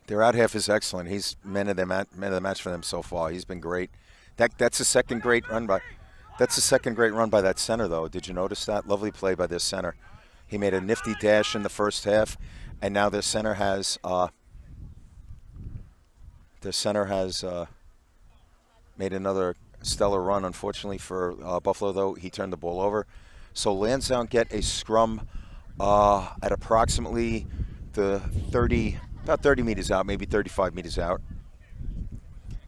Their out half is excellent. He's man of the match for them so far. He's been great. That's a second great run by. That's a second great run by that center, though. Did you notice that? Lovely play by this center. He made a nifty dash in the first half, and now their center has made another stellar run. Unfortunately for Buffalo, though, he turned the ball over. So Lansdowne get a scrum at approximately the 30. About 30 meters out, maybe 35 meters out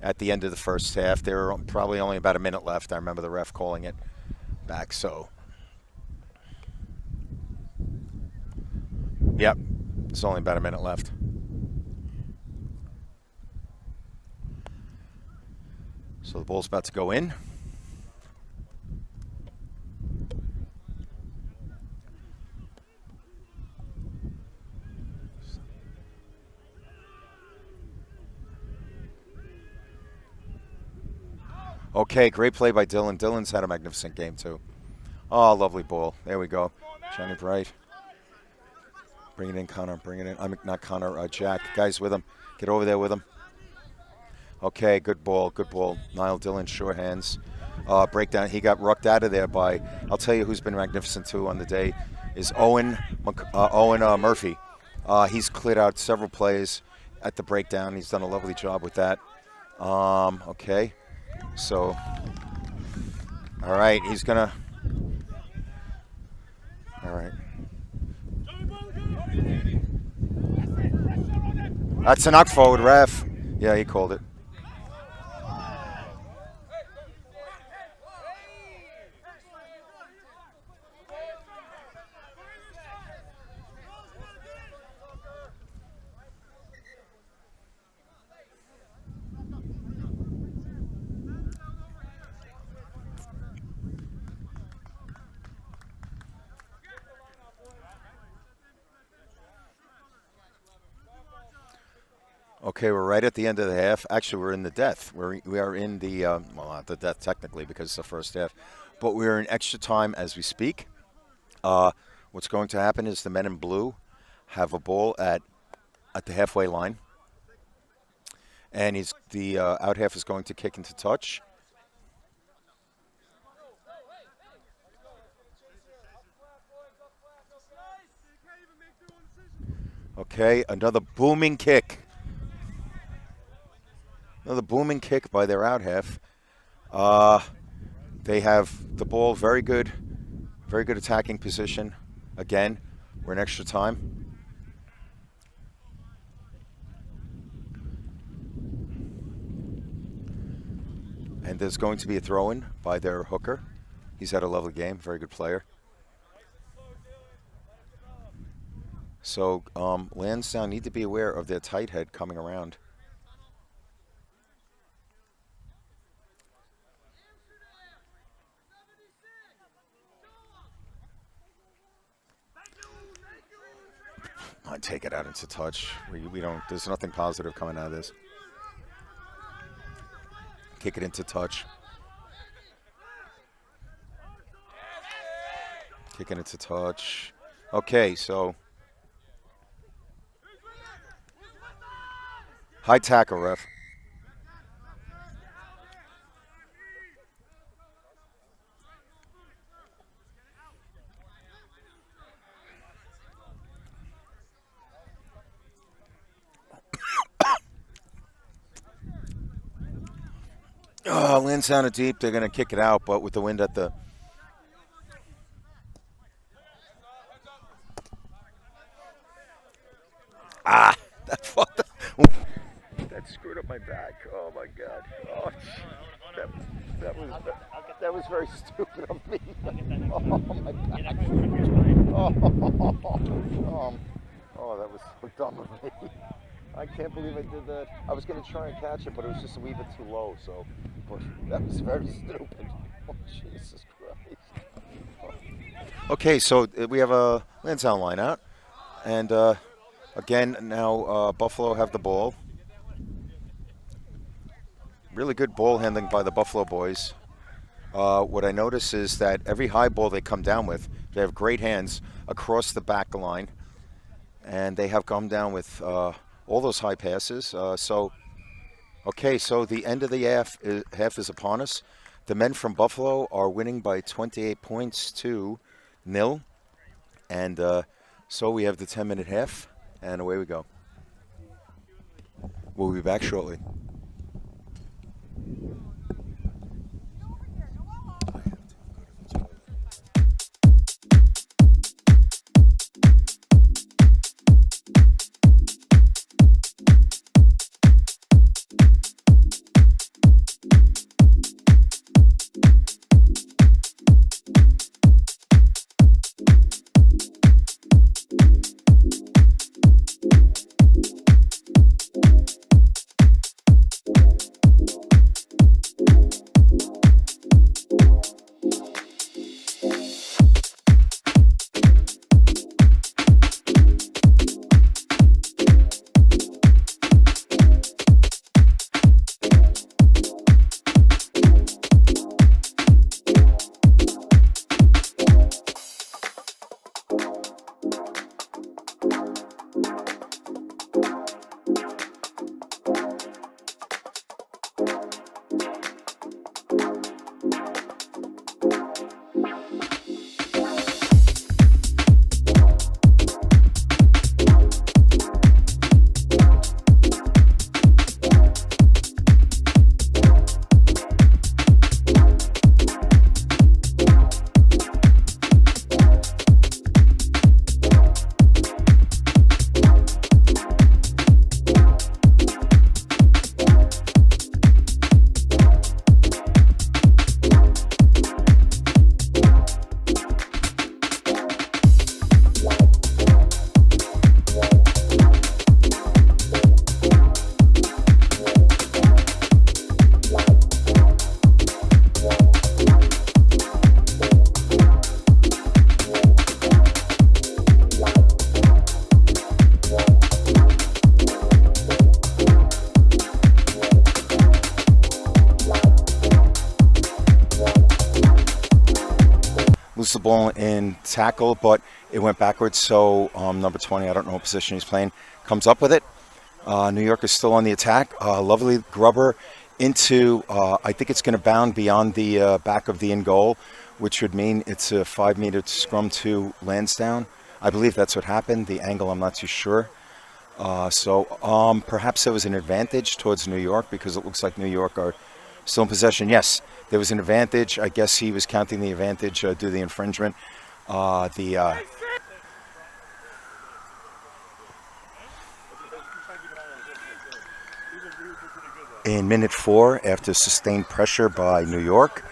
at the end of the first half. There were probably only about a minute left. I remember the ref calling it back. So, yep, it's only about a minute left. So the ball's about to go in. Okay, great play by Dylan. Dylan's had a magnificent game, too. Oh, lovely ball. There we go. Shining bright. Bring it in, Connor. Bring it in. I'm not Connor, Jack. Guys with him. Get over there with him. Okay, good ball. Good ball. Niall Dillon, sure hands. Breakdown. He got rucked out of there by, I'll tell you who's been magnificent, too, on the day, is Owen Murphy. He's cleared out several plays at the breakdown. He's done a lovely job with that. Okay. So, all right, he's going to, all right. That's a knock forward, ref. Yeah, he called it. Okay, we're right at the end of the half. Actually, we're in the death. We are in the, well, not the death technically because it's the first half, but we're in extra time as we speak. What's going to happen is the men in blue have a ball at the halfway line, and the out half is going to kick into touch. Okay, another booming kick. Another booming kick by their out half. They have the ball, very good attacking position. Again, we're in extra time. And there's going to be a throw-in by their hooker. He's had a lovely game, very good player. So Lansdowne need to be aware of their tight head coming around. I'd take it out into touch. We don't. There's nothing positive coming out of this. Kick it into touch. Kick it into touch. Okay, so high tackle, ref. Lansdowne are deep. They're going to kick it out, but with the wind at the... That fucked up. That screwed up my back. Oh, my God. Oh, that was very stupid of me. Oh, my back. Oh, that was so dumb of me. I can't believe I did that. I was going to try and catch it, but it was just a wee bit too low. So, but that was very stupid. Oh, Jesus Christ. Oh. Okay, so we have a Lansdowne line out. And again, now Buffalo have the ball. Really good ball handling by the Buffalo boys. What I notice is that every high ball they come down with, they have great hands across the back line. And they have come down with... all those high passes. Okay, so the end of the half is upon us. The men from Buffalo are winning by 28 points to 0. And so we have the 10-minute half, and away we go. We'll be back shortly. lose the ball in tackle, but it went backwards. So number 20, I don't know what position he's playing, comes up with it. New York is still on the attack. Lovely grubber into, I think it's going to bound beyond the back of the in goal, which would mean it's a 5-meter scrum to Lansdowne. I believe that's what happened. The angle, I'm not too sure. So perhaps there was an advantage towards New York because it looks like New York are still in possession. Yes, there was an advantage. I guess he was counting the advantage due to the infringement. In minute 4, after sustained pressure by New York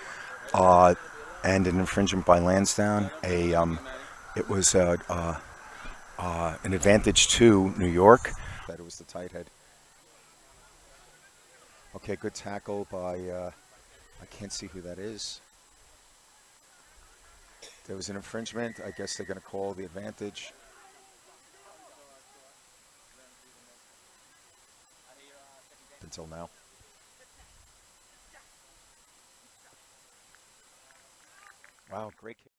and an infringement by Lansdowne, it was an advantage to New York. That it was the tight head. Okay, good tackle by, I can't see who that is. There was an infringement. I guess they're going to call the advantage. Until now. Wow, great kick.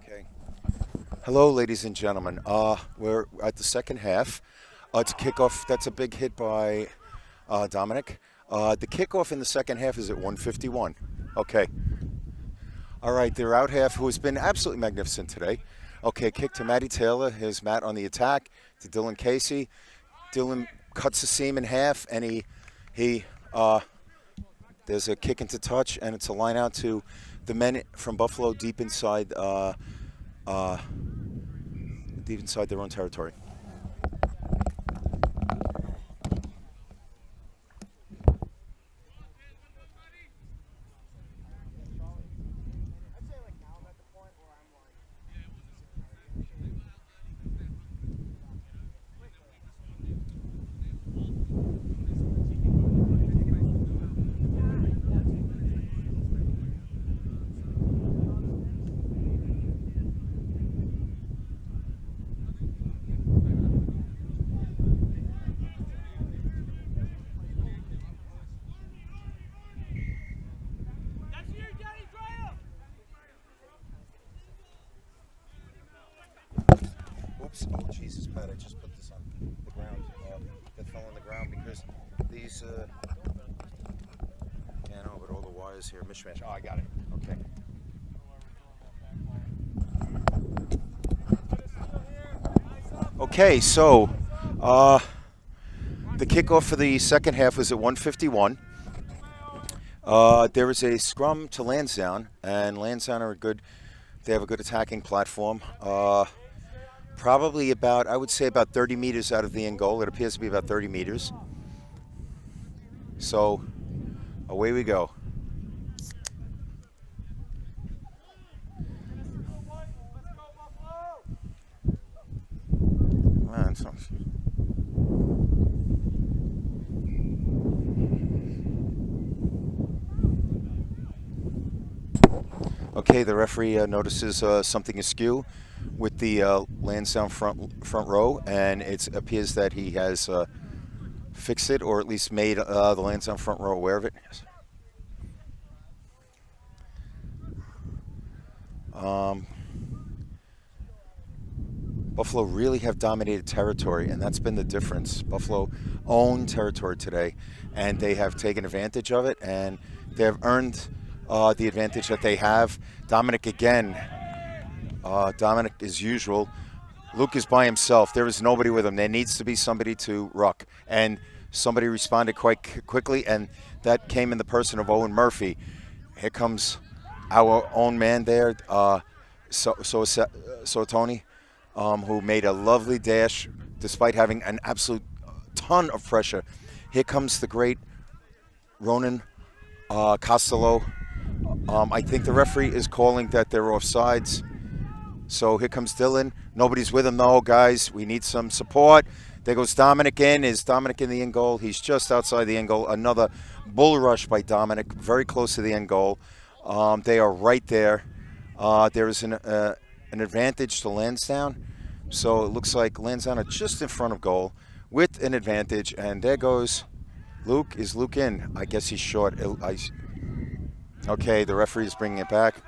Okay. Hello, ladies and gentlemen. We're at the second half. It's a kickoff. That's a big hit by Dominic. The kickoff in the second half is at 1:51. Okay. All right, their out half, who has been absolutely magnificent today. Okay, kick to Matty Taylor. Here's Matt on the attack to Dylan Casey. Dylan cuts the seam in half, and there's a kick into touch, and it's a line out to the men from Buffalo deep inside their own territory. Oh, Jesus, Pat, I just put this on the ground. That fell on the ground because these, yeah, I know, but all the wires here, mishmash. Oh, I got it. Okay. Okay, so the kickoff for the second half was at 1:51. There was a scrum to Lansdowne, and Lansdowne are a good They have a good attacking platform. Probably about, I would say about 30 meters out of the end goal. It appears to be about 30 meters. So away we go. Okay, the referee notices something askew with the Lansdowne front row, and it appears that he has fixed it, or at least made the Lansdowne front row aware of it. Buffalo really have dominated territory, and that's been the difference. Buffalo own territory today, and they have taken advantage of it, and they have earned the advantage that they have. Dominic again. Dominic, as usual. Luke is by himself. There is nobody with him. There needs to be somebody to ruck. And somebody responded quite quickly, and that came in the person of Owen Murphy. Here comes our own man there, Tony, who made a lovely dash despite having an absolute ton of pressure. Here comes the great Ronan Costello. I think the referee is calling that they're offsides. So here comes Dylan. Nobody's with him though, guys. We need some support. There goes Dominic in. Is Dominic in the end goal? He's just outside the end goal. Another bull rush by Dominic, very close to the end goal. They are right there. There is an advantage to Lansdowne. So it looks like Lansdowne are just in front of goal with an advantage. And there goes Luke. Is Luke in? I guess he's short. Okay, the referee is bringing it back.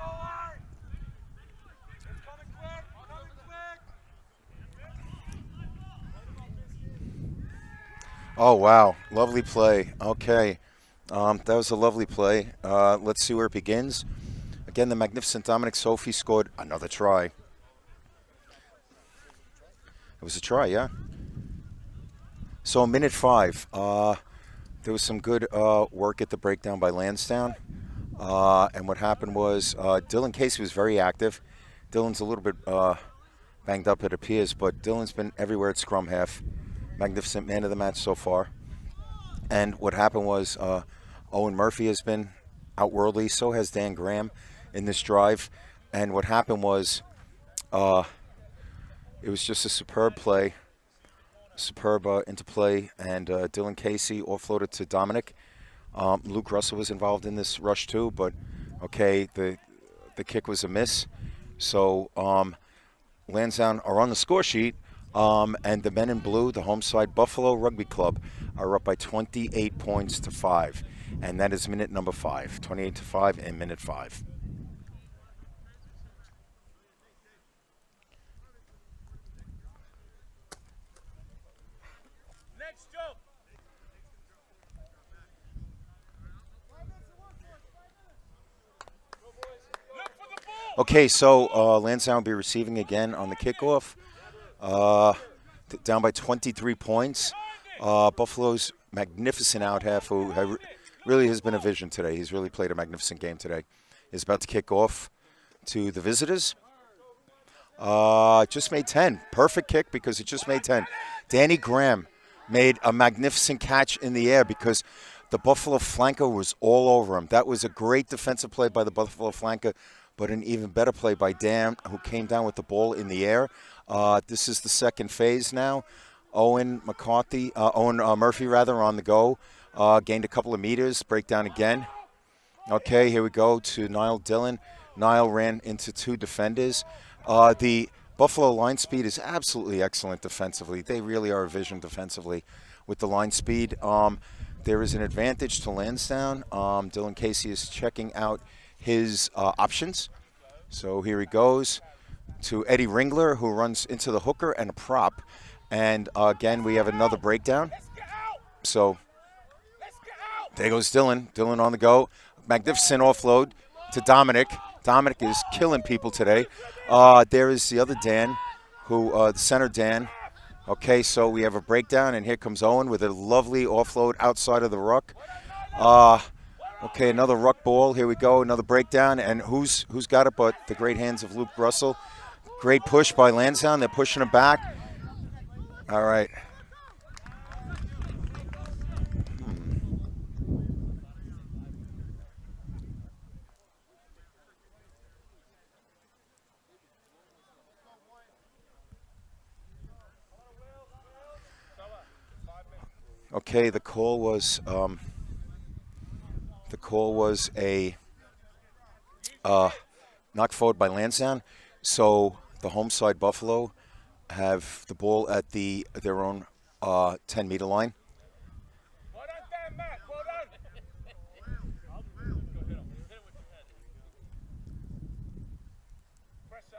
Oh, wow. Lovely play. Okay. That was a lovely play. Let's see where it begins. Again, the magnificent Dominic Sophie scored another try. It was a try, yeah. So minute 5. There was some good work at the breakdown by Lansdowne. And what happened was Dylan Casey was very active. Dylan's a little bit banged up, it appears, but Dylan's been everywhere at scrum half. Magnificent man of the match so far. And what happened was Owen Murphy has been outworldly. So has Dan Graham in this drive. And what happened was it was just a superb play, superb interplay. And Dylan Casey offloaded to Dominic. Luke Russell was involved in this rush too, but okay, the kick was a miss. So Lansdowne are on the score sheet. And the men in blue, the home side Buffalo Rugby Club, are up by 28 points to 5. And that is minute number 5. 28 to 5 in minute 5. Next jump. Look for the ball. Okay, so Lansdowne will be receiving again on the kickoff. Down by 23 points. Buffalo's magnificent out half, who really has been a vision today. He's really played a magnificent game today. Is about to kick off to the visitors. Just made 10. Perfect kick because it just made 10. Danny Graham made a magnificent catch in the air because the Buffalo flanker was all over him. That was a great defensive play by the Buffalo flanker, but an even better play by Dan, who came down with the ball in the air. This is the second phase now. Owen Murphy on the go. Gained a couple of meters. Breakdown again. Okay, here we go to Niall Dillon. Niall ran into 2 defenders. The Buffalo line speed is absolutely excellent defensively. They really are a vision defensively with the line speed. There is an advantage to Lansdowne. Dylan Casey is checking out his options. So here he goes to Eddie Ringler, who runs into the hooker and a prop. And again, we have another breakdown. So there goes Dylan. Dylan on the go. Magnificent offload to Dominic. Dominic is killing people today. There is the other Dan, the center Dan. Okay, so we have a breakdown, and here comes Owen with a lovely offload outside of the ruck. Okay, another ruck ball. Here we go. Another breakdown. And who's got it but the great hands of Luke Russell. Great push by Lansdowne. They're pushing him back. All right. Okay, the call was a knock forward by Lansdowne. So the home side Buffalo have the ball at their own 10-meter line. Well done, Dan, Matt. Well done. Pressure.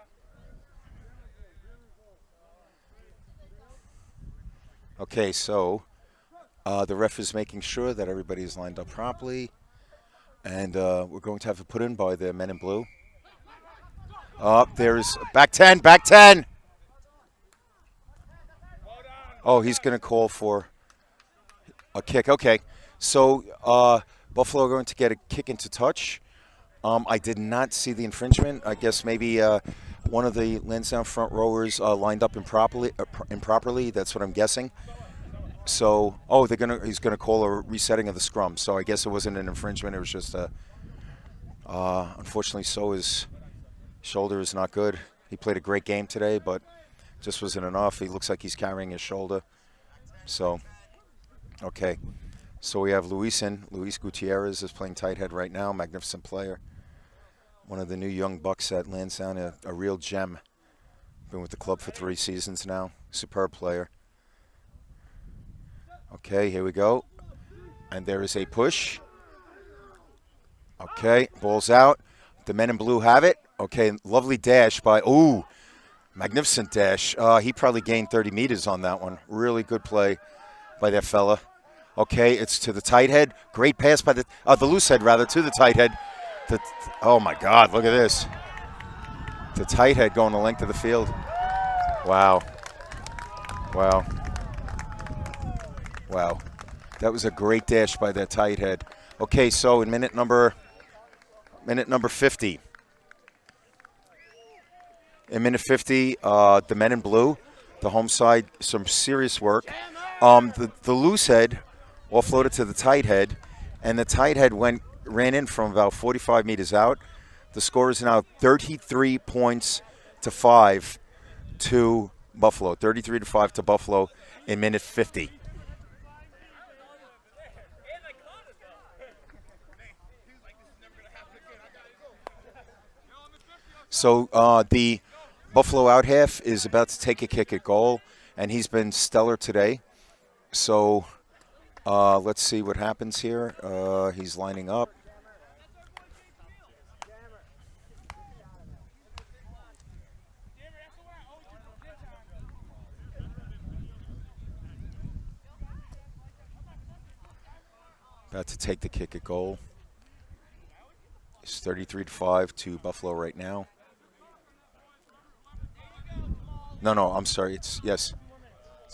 Okay, so the ref is making sure that everybody is lined up properly. And we're going to have it put in by the men in blue. There's back 10, back 10. Oh, he's going to call for a kick. Okay, so Buffalo are going to get a kick into touch. I did not see the infringement. I guess maybe one of the Lansdowne front rowers lined up improperly. That's what I'm guessing. So, he's gonna call a resetting of the scrum. So I guess it wasn't an infringement. It was just unfortunately, so his shoulder is not good. He played a great game today, but just wasn't enough. He looks like he's carrying his shoulder. So, okay. So we have Luis Gutierrez is playing tight head right now. Magnificent player. One of the new young bucks at Lansdowne, a real gem. Been with the club for 3 seasons now. Superb player. Okay, here we go. And there is a push. Okay, ball's out. The men in blue have it. Okay, lovely dash by, magnificent dash. He probably gained 30 meters on that one. Really good play by that fella. Okay, it's to the tight head. Great pass by the loose head, rather, to the tight head. Oh, my God, look at this. The tight head going the length of the field. Wow. Wow. Wow. That was a great dash by that tight head. Okay, so in minute number 50. In minute 50, the men in blue, the home side, some serious work. The loose head offloaded to the tight head, and the tight head ran in from about 45 meters out. The score is now 33 points to 5 to Buffalo. 33 to 5 to Buffalo in minute 50. So the Buffalo out half is about to take a kick at goal, and he's been stellar today. So let's see what happens here. He's lining up. About to take the kick at goal. It's 33 to 5 to Buffalo right now. No, I'm sorry. It's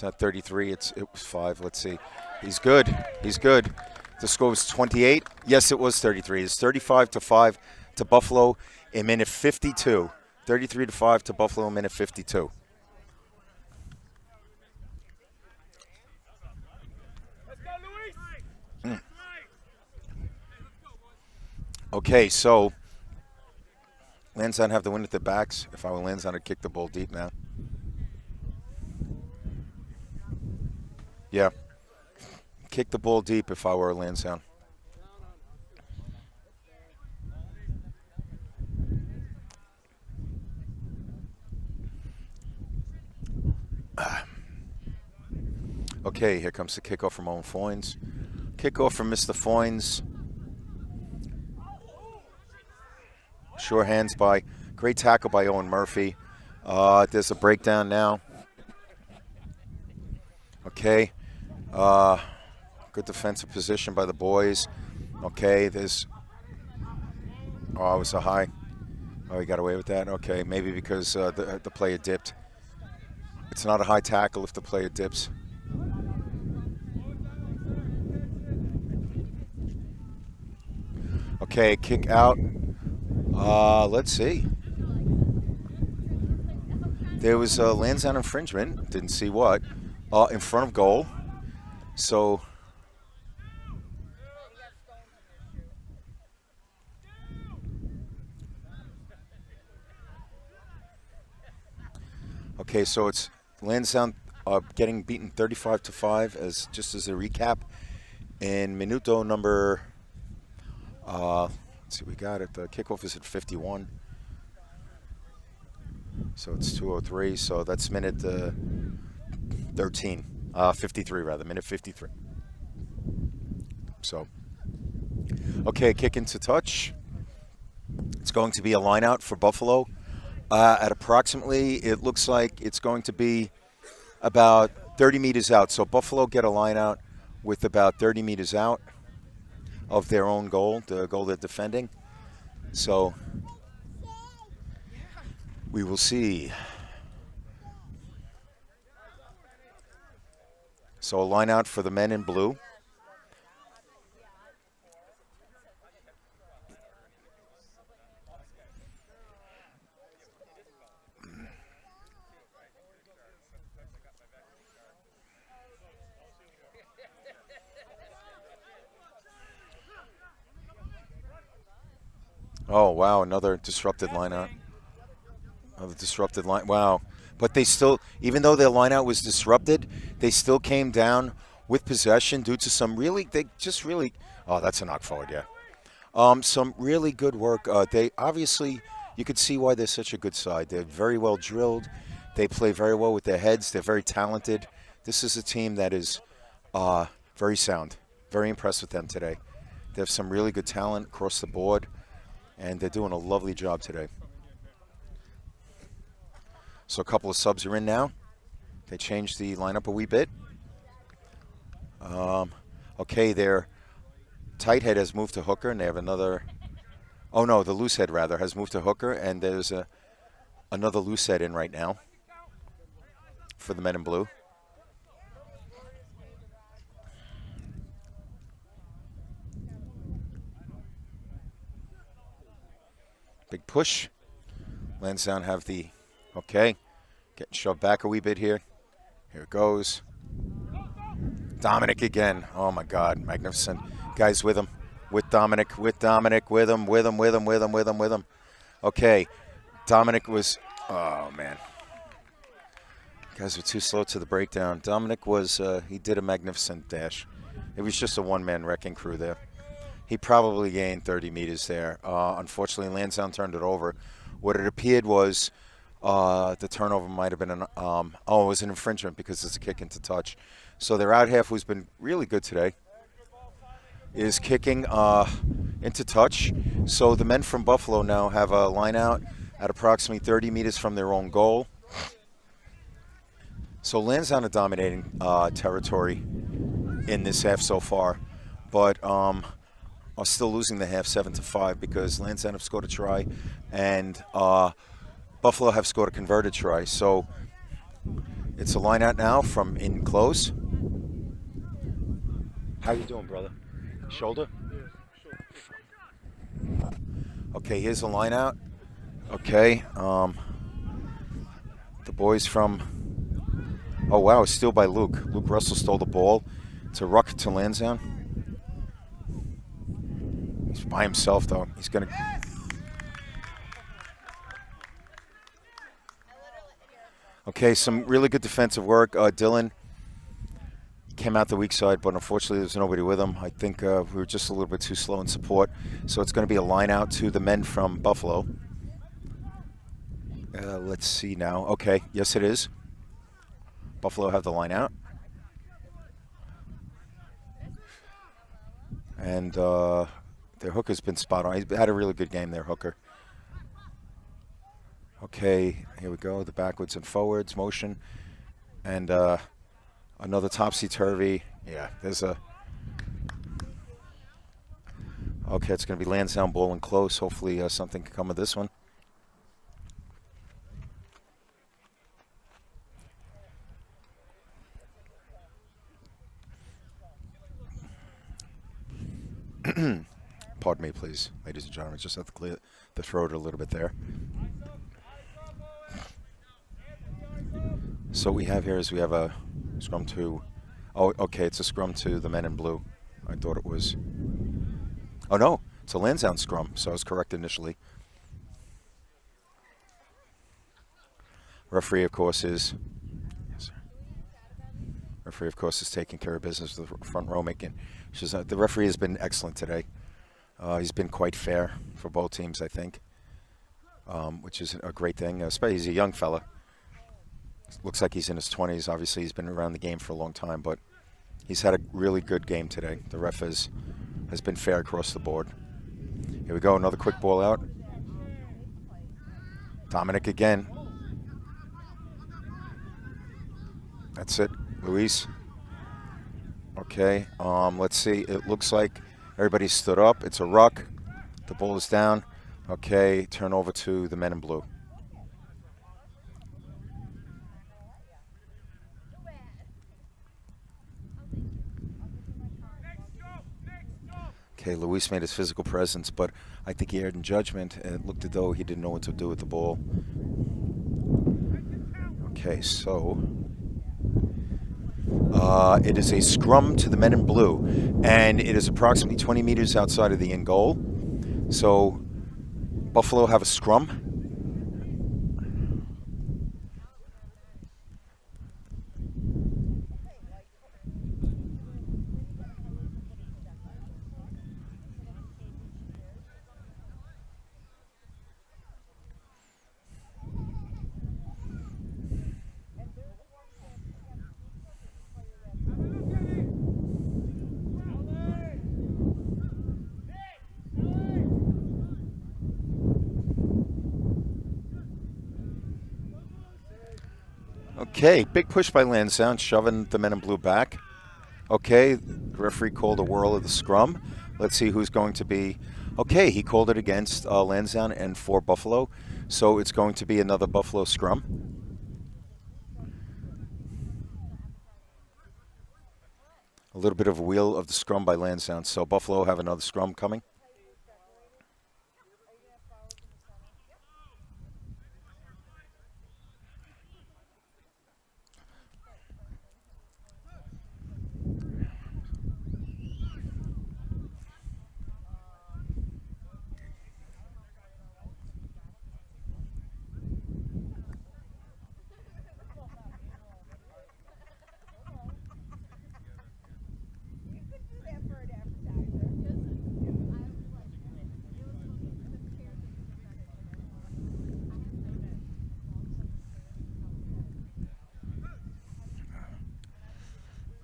not 33. It was 5. Let's see. He's good. The score was 28. Yes, it was 33. It's 35 to 5 to Buffalo in minute 52. 33 to 5 to Buffalo in minute 52. Okay, so Lansdowne have the win at their backs. If I were Lansdowne, I'd kick the ball deep now. Yeah. Kick the ball deep if I were Lansdowne. Okay, here comes the kickoff from Owen Foynes. Kickoff from Mr. Foynes. Sure hands by, great tackle by Owen Murphy. There's a breakdown now. Okay. Good defensive position by the boys. Okay, there's, it was a high. Oh, he got away with that? Okay, maybe because the player dipped. It's not a high tackle if the player dips. Okay, kick out. Let's see. There was a Lansdowne infringement. Didn't see what. In front of goal. So. Okay, so it's Lansdowne getting beaten 35-5 as just as a recap. In minuto number, let's see, we got it. The kickoff is at 51. So it's 2:03. So that's minute 13, 53 rather, minute 53. So, okay, kick into touch. It's going to be a line out for Buffalo. At approximately, it looks like it's going to be about 30 meters out. So Buffalo get a line out with about 30 meters out of their own goal, the goal they're defending. So we will see. So a line out for the men in blue. Oh, wow, another disrupted line out. Another disrupted line. Wow. But they still, even though their line out was disrupted, they still came down with possession due to some really, oh, that's a knock forward, yeah. Some really good work. They obviously, you could see why they're such a good side. They're very well drilled. They play very well with their heads. They're very talented. This is a team that is very sound. Very impressed with them today. They have some really good talent across the board, and they're doing a lovely job today. So a couple of subs are in now. They changed the lineup a wee bit. Okay, their tight head has moved to hooker, and they have another. Oh no, the loose head rather has moved to hooker, and there's another loose head in right now for the men in blue. Big push. Lansdowne have the, okay, getting shoved back a wee bit here. Here it goes. Dominic again. Oh my God, magnificent. Guys with him, with Dominic, with him. Okay, Dominic was, oh man. Guys were too slow to the breakdown. Dominic was, he did a magnificent dash. It was just a one-man wrecking crew there. He probably gained 30 meters there. Unfortunately, Lansdowne turned it over. What it appeared was the turnover might have been it was an infringement because it's a kick into touch. So their out half, who's been really good today, is kicking into touch. So the men from Buffalo now have a line out at approximately 30 meters from their own goal. So Lansdowne are dominating territory in this half so far, but are still losing the half 7-5 because Lansdowne have scored a try and Buffalo have scored a converted try. So it's a line out now from in close. How you doing, brother? Shoulder? Okay, here's a line out. Okay, the boys from, oh wow, steal by Luke. Luke Russell stole the ball to Ruck to Lansdowne. He's by himself though. He's gonna. Okay, some really good defensive work. Dylan came out the weak side, but unfortunately there's nobody with him. I think we were just a little bit too slow in support. So it's going to be a line out to the men from Buffalo. Let's see now. Okay, yes it is. Buffalo have the line out. And their hooker's been spot on. He's had a really good game there, hooker. Okay, here we go. The backwards and forwards motion. And another topsy-turvy. Yeah, there's a... Okay, it's going to be Lansdowne ball and close. Hopefully something can come of this one. Pardon me, please, ladies and gentlemen. Just have to clear the throat a little bit there. So what we have here is we have a scrum to... Oh, okay, it's a scrum to the men in blue. I thought it was... Oh, no, it's a Lansdowne scrum, so I was correct initially. Referee, of course, is... Referee, of course, is taking care of business with the front row, making... The referee has been excellent today. He's been quite fair for both teams, I think, which is a great thing. Especially he's a young fella. Looks like he's in his 20s. Obviously, he's been around the game for a long time, but he's had a really good game today. The ref has been fair across the board. Here we go, another quick ball out. Dominic again. That's it, Luis. Okay, let's see. It looks like everybody stood up. It's a ruck. The ball is down. Okay, turn over to the men in blue. Okay, Luis made his physical presence, but I think he erred in judgment. It looked as though he didn't know what to do with the ball. Okay, so it is a scrum to the men in blue, and it is approximately 20 meters outside of the end goal. So Buffalo have a scrum. Okay, big push by Lansdowne, shoving the men in blue back. Okay, the referee called a whirl of the scrum. Let's see who's going to be... Okay, he called it against Lansdowne and for Buffalo, so it's going to be another Buffalo scrum. A little bit of a wheel of the scrum by Lansdowne, so Buffalo have another scrum coming.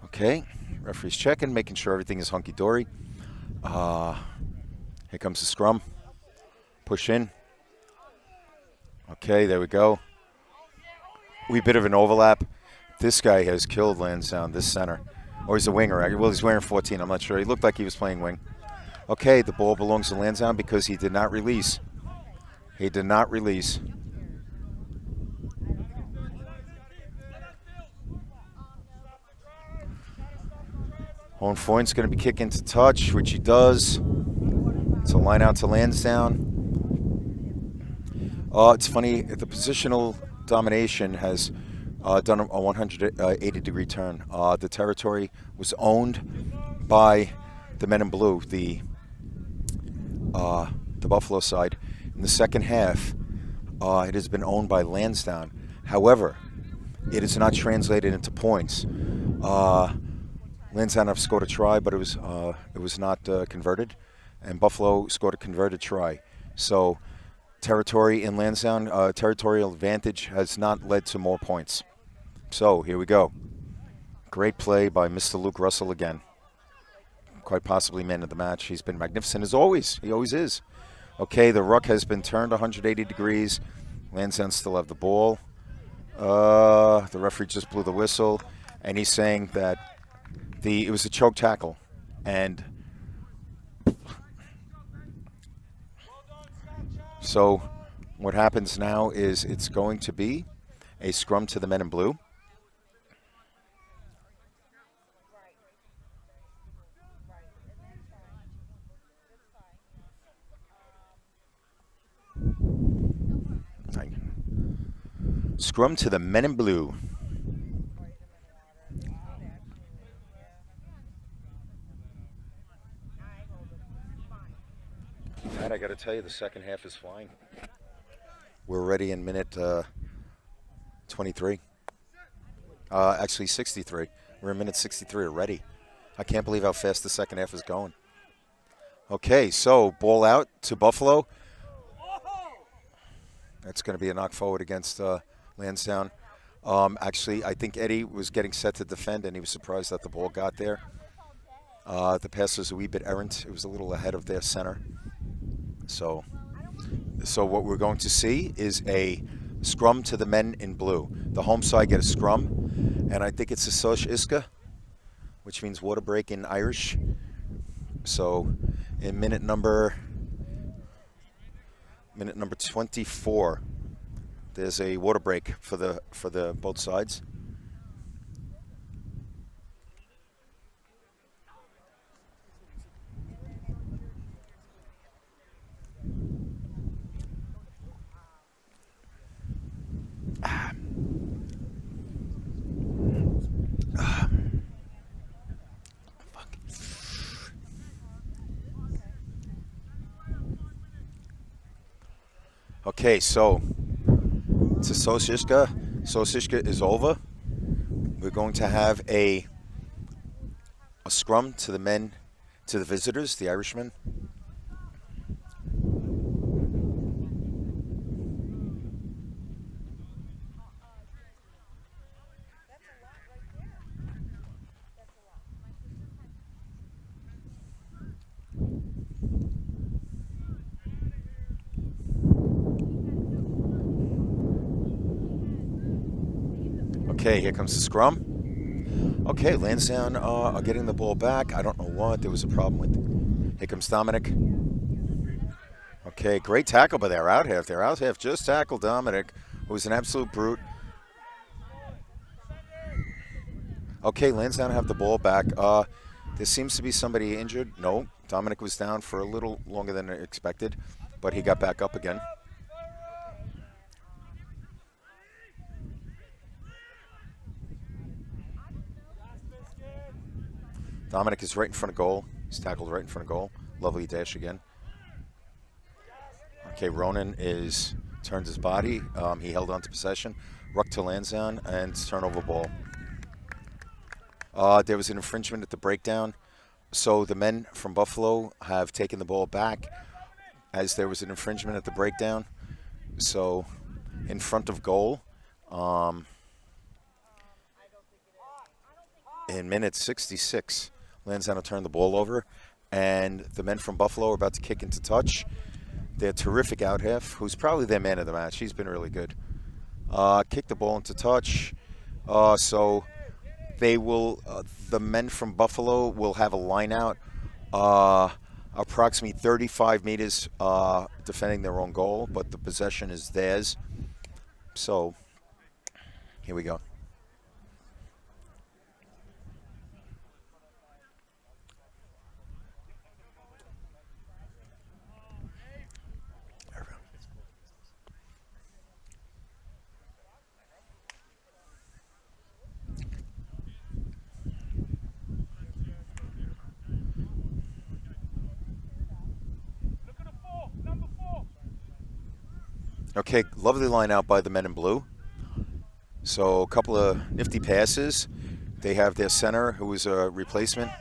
Okay, referee's checking, making sure everything is hunky-dory. Here comes the scrum. Push in. Okay, there we go. Wee bit of an overlap. This guy has killed Lansdowne, this center. Or he's a winger. Well, he's wearing 14, I'm not sure. He looked like he was playing wing. Okay, the ball belongs to Lansdowne because he did not release. He did not release. Owen Foyne's going to be kicking to touch, which he does. It's a line out to Lansdowne. It's funny, the positional domination has done a 180-degree turn. The territory was owned by the men in blue, the Buffalo side. In the second half, it has been owned by Lansdowne. However, it is not translated into points. Lansdowne have scored a try, but it was not converted, and Buffalo scored a converted try. So territory in Lansdowne, territorial advantage has not led to more points. So here we go. Great play by Mr. Luke Russell again. Quite possibly man of the match. He's been magnificent as always. He always is. Okay, the ruck has been turned 180 degrees. Lansdowne still have the ball. The referee just blew the whistle, and he's saying that it was a choke tackle, and so what happens now is it's going to be a scrum to the men in blue. Scrum to the men in blue. Pat, I got to tell you, the second half is flying. We're ready in minute 23. Actually, 63. We're in minute 63 already. I can't believe how fast the second half is going. Okay, so ball out to Buffalo. That's going to be a knock forward against Lansdowne. Actually, I think Eddie was getting set to defend, and he was surprised that the ball got there. The pass was a wee bit errant. It was a little ahead of their center. So what we're going to see is a scrum to the men in blue. The home side get a scrum, and I think it's a Sosh Iska, which means water break in Irish. So in minute number 24, there's a water break for the both sides. Okay, so it's a Sosishka. Sosishka is over. We're going to have a scrum to the men, to the visitors, the Irishmen. Okay, here comes the scrum. Okay, Lansdowne are getting the ball back. I don't know what. There was a problem with. Here comes Dominic. Okay, great tackle by their out half. Their out half just tackled Dominic, who was an absolute brute. Okay, Lansdowne have the ball back. There seems to be somebody injured. No, Dominic was down for a little longer than expected, but he got back up again. Dominic is right in front of goal. He's tackled right in front of goal. Lovely dash again. Okay, Ronan is turned his body. He held on to possession. Ruck to Lansdowne and turnover ball. There was an infringement at the breakdown. So the men from Buffalo have taken the ball back as there was an infringement at the breakdown. So in front of goal. In minute 66, Lansdowne will turn the ball over, and the men from Buffalo are about to kick into touch. Their terrific out half, who's probably their man of the match. He's been really good. Kick the ball into touch. So they will, the men from Buffalo will have a line out, approximately 35 meters defending their own goal, but the possession is theirs. So here we go. Okay, lovely line out by the men in blue. So a couple of nifty passes. They have their center, who is a replacement.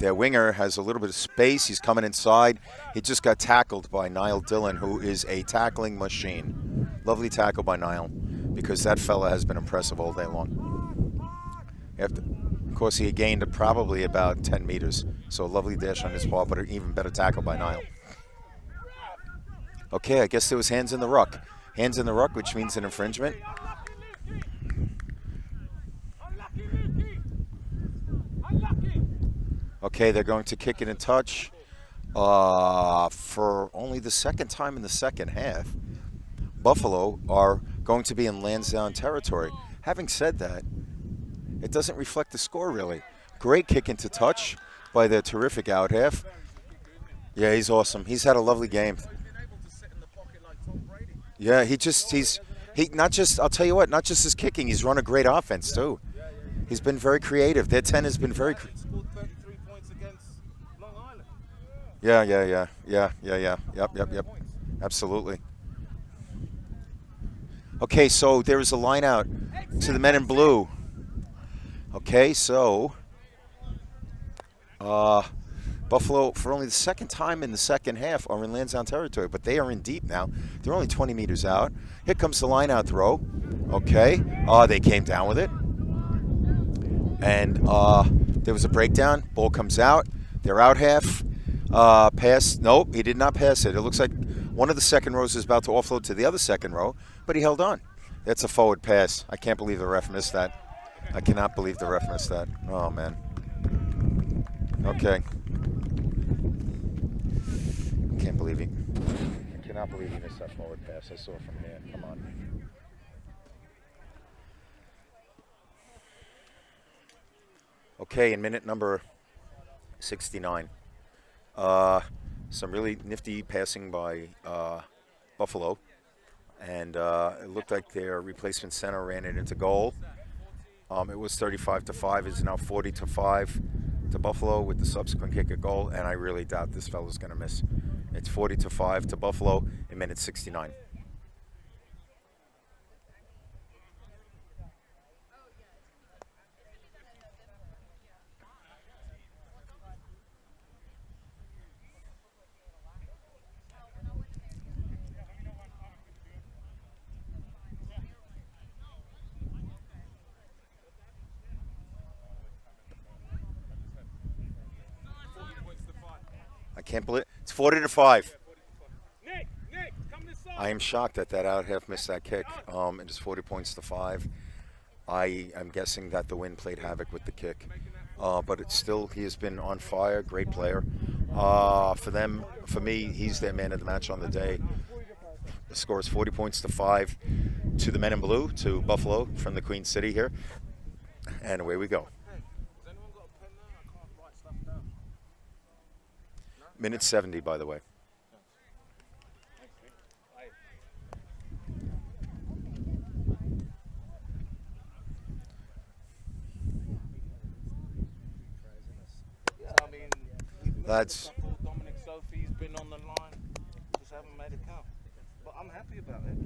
Their winger has a little bit of space. He's coming inside. He just got tackled by Niall Dillon, who is a tackling machine. Lovely tackle by Niall, because that fella has been impressive all day long. Of course, he gained probably about 10 meters. So a lovely dash on his part, but an even better tackle by Niall. Okay, I guess there was hands in the ruck. Hands in the ruck, which means an infringement. Okay, they're going to kick it in touch for only the second time in the second half. Buffalo are going to be in Lansdowne territory. Having said that, it doesn't reflect the score really. Great kick into touch by the terrific out half. Yeah, he's awesome. He's had a lovely game. Yeah, he's He not just, I'll tell you what, not just his kicking, he's run a great offense too. He's been very creative. Their 10 has been very. He scored 33 points against Long Island. Yep. Absolutely. Okay, so there is a line out to the men in blue. Okay, so Buffalo, for only the second time in the second half, are in Lansdowne territory, but they are in deep now. They're only 20 meters out. Here comes the line out throw. Okay, they came down with it. And there was a breakdown. Ball comes out. They're out half. Pass. Nope, he did not pass it. It looks like one of the second rows is about to offload to the other second row, but he held on. That's a forward pass. I can't believe the ref missed that. I cannot believe the ref missed that. Oh, man. Okay. Can't believe he. I cannot believe he missed that forward pass. I saw it from here. Come on. Okay, in minute number 69. Some really nifty passing by Buffalo. And it looked like their replacement center ran it into goal. It was 35-5. It's now 40-5 to Buffalo with the subsequent kick at goal. And I really doubt this fellow's going to miss. It's 40-5 to Buffalo in minute 69. I can't believe it's 40-5. Nick, come this side. I am shocked that out half missed that kick. It is 40 points to 5. I am guessing that the wind played havoc with the kick, but it's still, he has been on fire. Great player. For me, he's their man of the match on the day. The score is 40 points to 5 to the men in blue, to Buffalo from the Queen City here, and away we go. Has anyone got a pen there? I can't write stuff down. Minute 70, by the way. I mean, That's Dominic Sophie's been on the line, just haven't made it count. But I'm happy about it.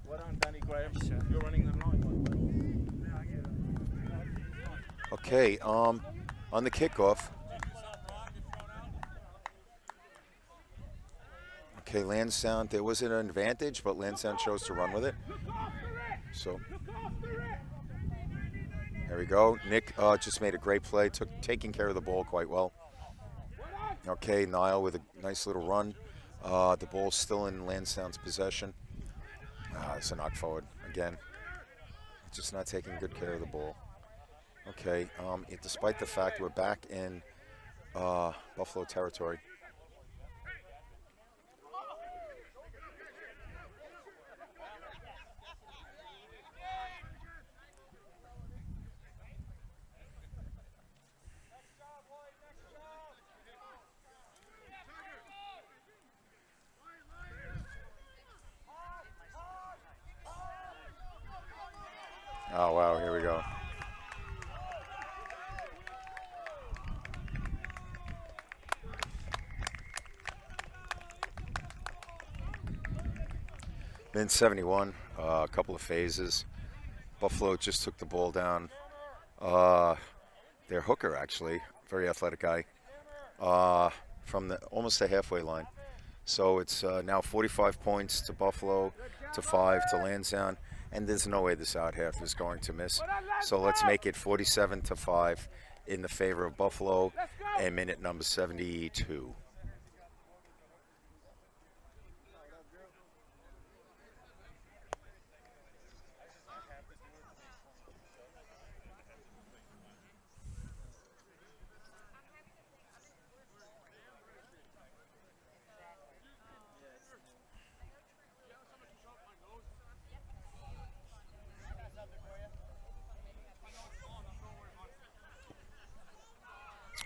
Well done, Danny Graham. You're running the line. okay. On the kickoff. Okay, Lansdowne, there was an advantage, but Lansdowne chose to run with it. So, there we go. Nick just made a great play, taking care of the ball quite well. Okay, Niall with a nice little run. The ball's still in Lansdowne's possession. It's a knock forward again. Just not taking good care of the ball. Okay, despite the fact we're back in Buffalo territory. Oh, wow, here we go. Then 71, a couple of phases. Buffalo just took the ball down. Their hooker, actually, very athletic guy, from almost the halfway line. So it's now 45 points to Buffalo, to 5 to Lansdowne. And there's no way this out half is going to miss. So let's make it 47-5 in the favor of Buffalo and minute number 72.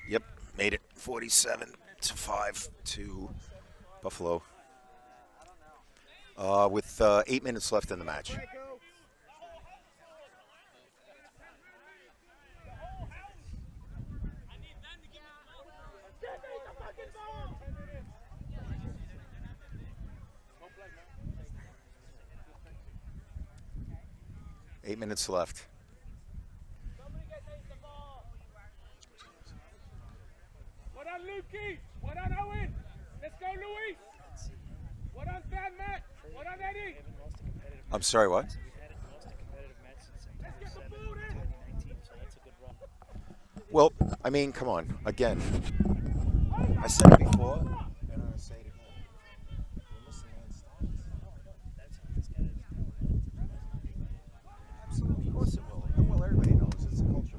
Yep, made it 47-5 to Buffalo. with 8 minutes left in the match. Eight minutes left. Well done, Lukey. Well done, Owen. Let's go, Louis. Well done, Dan, Matt. Well done, Eddie. I'm sorry, what? We've had lost a competitive match since September 7, 2019, so that's a good run. Well, I mean, come on. Again, I said it before, and I'll say it again. We're missing Lansdowne. Absolutely, of course it will. Well, everybody knows it's a culture.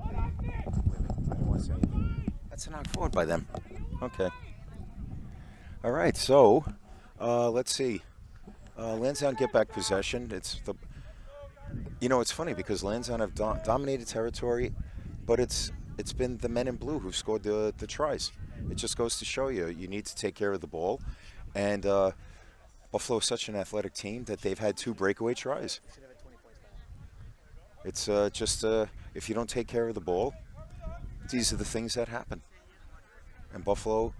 I don't want to say anything. That's a knock forward by them. Okay. All right, so let's see. Lansdowne get back possession. It's funny because Lansdowne have dominated territory, but it's been the men in blue who've scored the tries. It just goes to show you need to take care of the ball, and Buffalo is such an athletic team that they've had 2 breakaway tries. It's just if you don't take care of the ball, these are the things that happen. And Buffalo,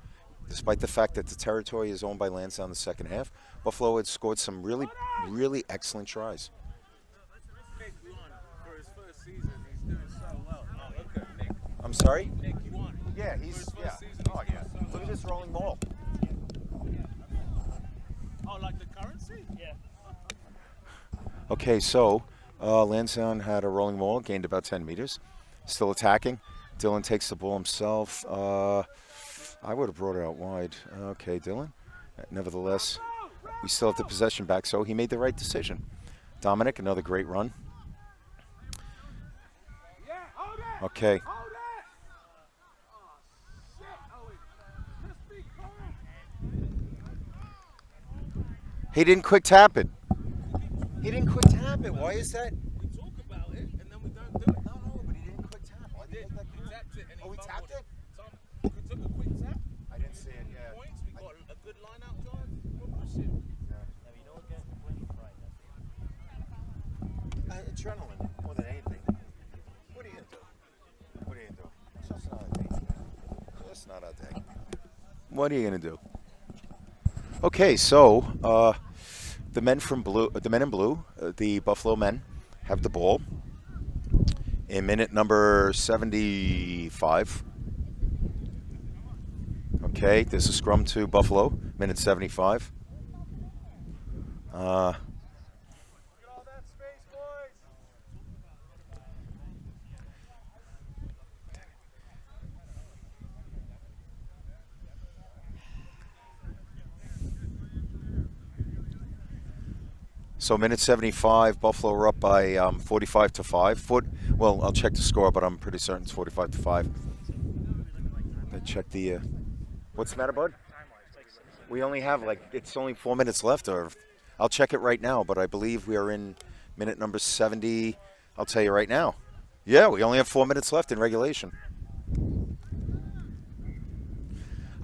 despite the fact that the territory is owned by Lansdowne in the second half, Buffalo had scored some really, really excellent tries. Nick won for his first season. He's doing so well. Oh, look at Nick. I'm sorry? Nick won. Yeah, For his first season, Oh, he's yeah. doing so Look at well. this rolling ball. Oh, like the currency? Yeah. Okay, so Lansdowne had a rolling ball, gained about 10 meters. Still attacking. Dylan takes the ball himself. I would have brought it out wide. Okay, Dylan. Nevertheless, we still have the possession back, so he made the right decision. Dominic, another great run. Yeah, hold it. Okay. Hold it. Oh, shit, Owen. Just be calm. He didn't quick tap it. He didn't quick tap it. Why is that? We talk about it and then we don't do it. No, but he didn't quick tap. Why He did. He tapped it and he Oh, he fumbled tapped it? Tom, we took a quick tap. I didn't see it, yeah. Points. We got a good line out drive. We'll push it. Now, you don't get plenty pride. Adrenaline, more than anything. What are you going to do? What are you going to do? It's just not a day. Just not a day. What are you going to do? Okay, so the men in blue, the Buffalo men, have the ball in minute number 75. Okay, there's a scrum to Buffalo, minute 75. Look at all that space, boys. So minute 75, Buffalo are up by 45 to 5. Well, I'll check the score, but I'm pretty certain it's 45 to 5. I check the. What's the matter, bud? We only have it's only 4 minutes left, or I'll check it right now. But I believe we are in minute number 70. I'll tell you right now. Yeah, we only have 4 minutes left in regulation.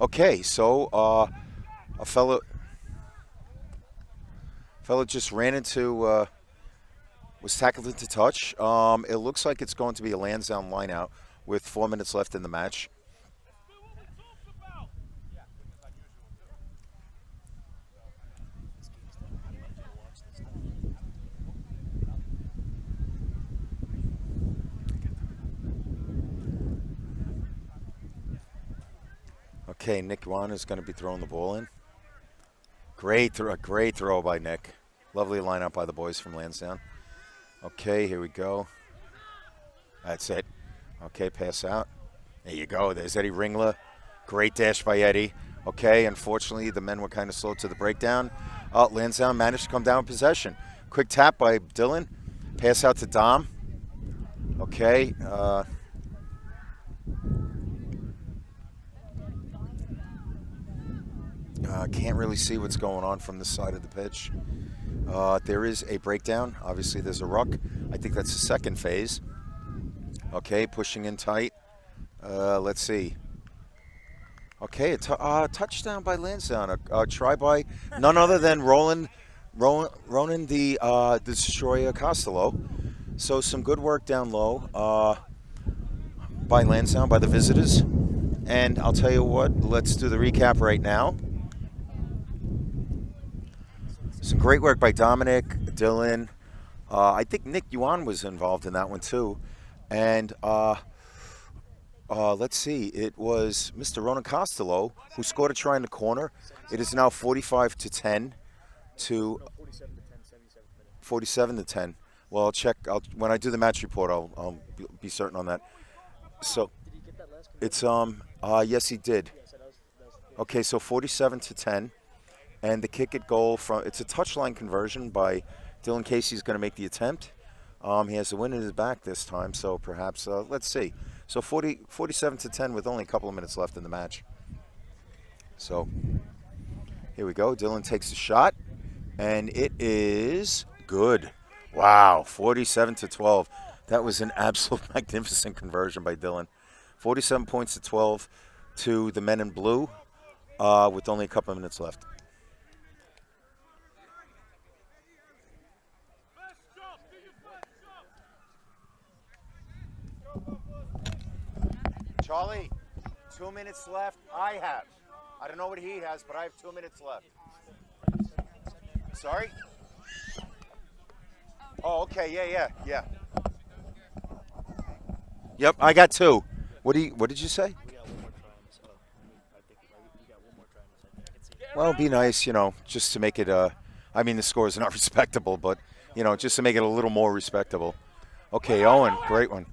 Okay, so a fellow just ran into, was tackled into touch. It looks like it's going to be a Lansdowne line out with 4 minutes left in the match. Okay, Nick Wan is going to be throwing the ball in. Great throw by Nick. Lovely lineup by the boys from Lansdowne. Okay, here we go. That's it. Okay, pass out. There you go. There's Eddie Ringler. Great dash by Eddie. Okay, unfortunately, the men were kind of slow to the breakdown. Lansdowne managed to come down with possession. Quick tap by Dylan. Pass out to Dom. Okay. Can't really see what's going on from this side of the pitch. There is a breakdown. Obviously, there's a ruck. I think that's the second phase. Okay, pushing in tight. Let's see. Okay, a touchdown by Lansdowne. A try by none other than Roland Ronan the Destroyer Costello. So some good work down low by Lansdowne, by the visitors. And I'll tell you what, let's do the recap right now. Some great work by Dominic, Dylan. I think Nick Yuan was involved in that one too. And let's see, it was Mr. Ronan Costello who scored a try in the corner. It is now 45-10 to 47 to 10. Well, I'll check. When I do the match report, I'll be certain on that. So it's yes, he did. Okay, so 47-10, and the kick at goal it's a touchline conversion by Dylan Casey's going to make the attempt. He has the wind in his back this time, so perhaps let's see. So 47-10 with only a couple of minutes left in the match. So here we go. Dylan takes a shot, and it is good. Wow, 47-12. That was an absolute magnificent conversion by Dylan. 47 points to 12 to the men in blue with only a couple of minutes left. Charlie, 2 minutes left. I don't know what he has, but I have 2 minutes left. Sorry? Oh, okay, yeah. Yep, I got 2. What did you say? Well, it'd be nice, just to make it. I mean, the score is not respectable, but just to make it a little more respectable. Okay, Owen, great one.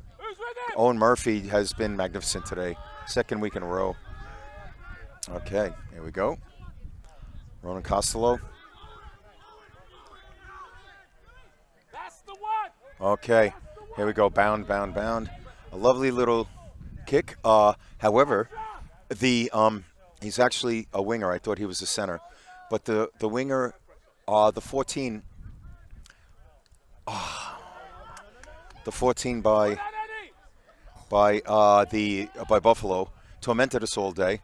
Owen Murphy has been magnificent today. Second week in a row. Okay, here we go. Ronan Costello. Okay, here we go. Bound. A lovely little kick. However, he's actually a winger. I thought he was a center, but the winger, the 14 by Buffalo tormented us all day.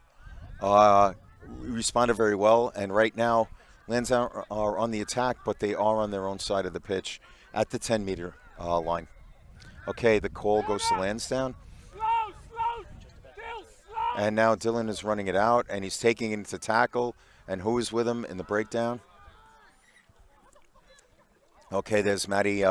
We responded very well, and right now Lansdowne are on the attack, but they are on their own side of the pitch at the 10-meter line. Okay, the call goes to Lansdowne. And now Dylan is running it out, and he's taking it into tackle. And who is with him in the breakdown? Okay, there's Matty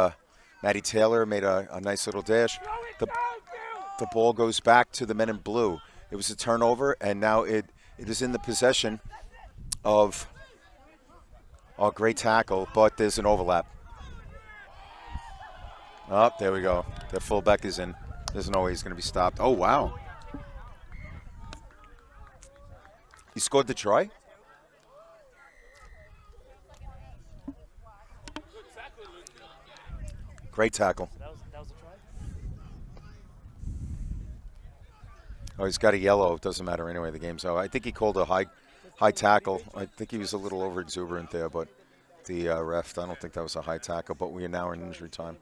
Taylor made a nice little dash. The ball goes back to the men in blue. It was a turnover, and now it is in the possession of a great tackle, but there's an overlap. Oh, there we go. The fullback is in. There's no way he's going to be stopped. Oh, wow. He scored the try? Great tackle. That was a try? Oh, he's got a yellow. It doesn't matter anyway, the game. So I think he called a high tackle. I think he was a little over exuberant there, but the ref, I don't think that was a high tackle, but we are now in injury time.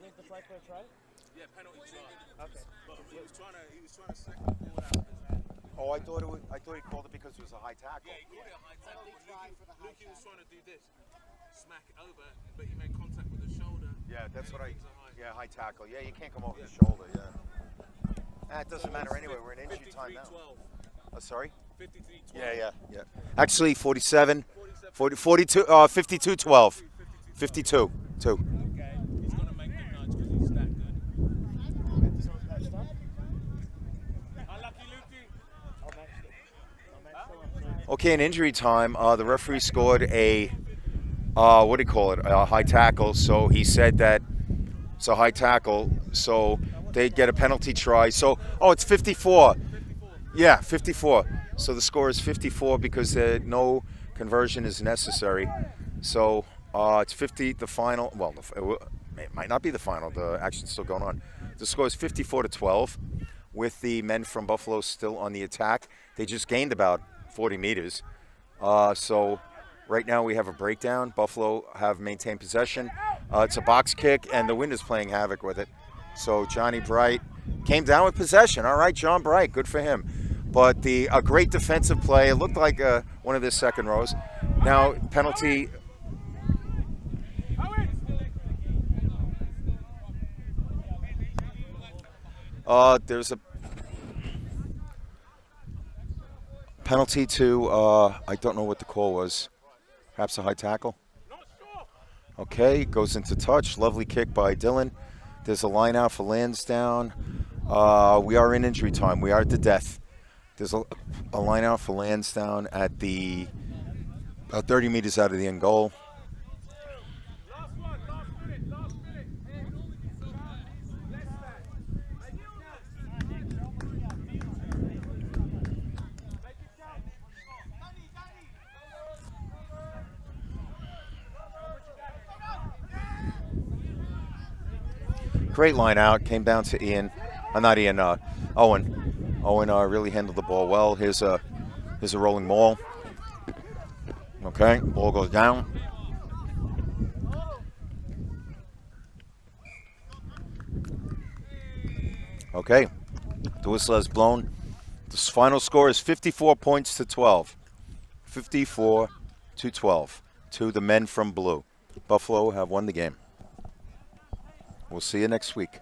Oh, I thought he called it because it was a high tackle. Yeah, he called it a high tackle. Lukey was trying to do this, smack it over, but he made contact with the shoulder. Yeah, that's what high tackle. Yeah, you can't come over the shoulder, yeah. It doesn't matter anyway, we're in injury time now. Sorry? 53-12. Yeah. Actually, 47, 42, 52-12. 52-2. Okay, he's going to make the nudge because he's that good. Okay, in injury time, the referee scored a, a high tackle. So he said that it's a high tackle, so they get a penalty try. So, it's 54. Yeah, 54. So the score is 54 because no conversion is necessary. So it's 50, the final. Well, it might not be the final. The action's still going on. The score is 54-12 with the men from Buffalo still on the attack. They just gained about 40 meters. So right now we have a breakdown. Buffalo have maintained possession. It's a box kick, and the wind is playing havoc with it. So Johnny Bright came down with possession. All right, John Bright, good for him. But a great defensive play. It looked like one of the second rows. Now penalty. There's a penalty to, I don't know what the call was. Perhaps a high tackle. Okay, goes into touch. Lovely kick by Dylan. There's a line out for Lansdowne. We are in injury time. We are at the death. There's a line out for Lansdowne at the 30 meters out of the end goal. Great line out. Came down to Ian. Not Ian. Owen. Owen really handled the ball well. Here's a rolling maul. Okay, ball goes down. Okay, the whistle has blown. The final score is 54 points to 12. 54 to 12 to the men from blue. Buffalo have won the game. We'll see you next week.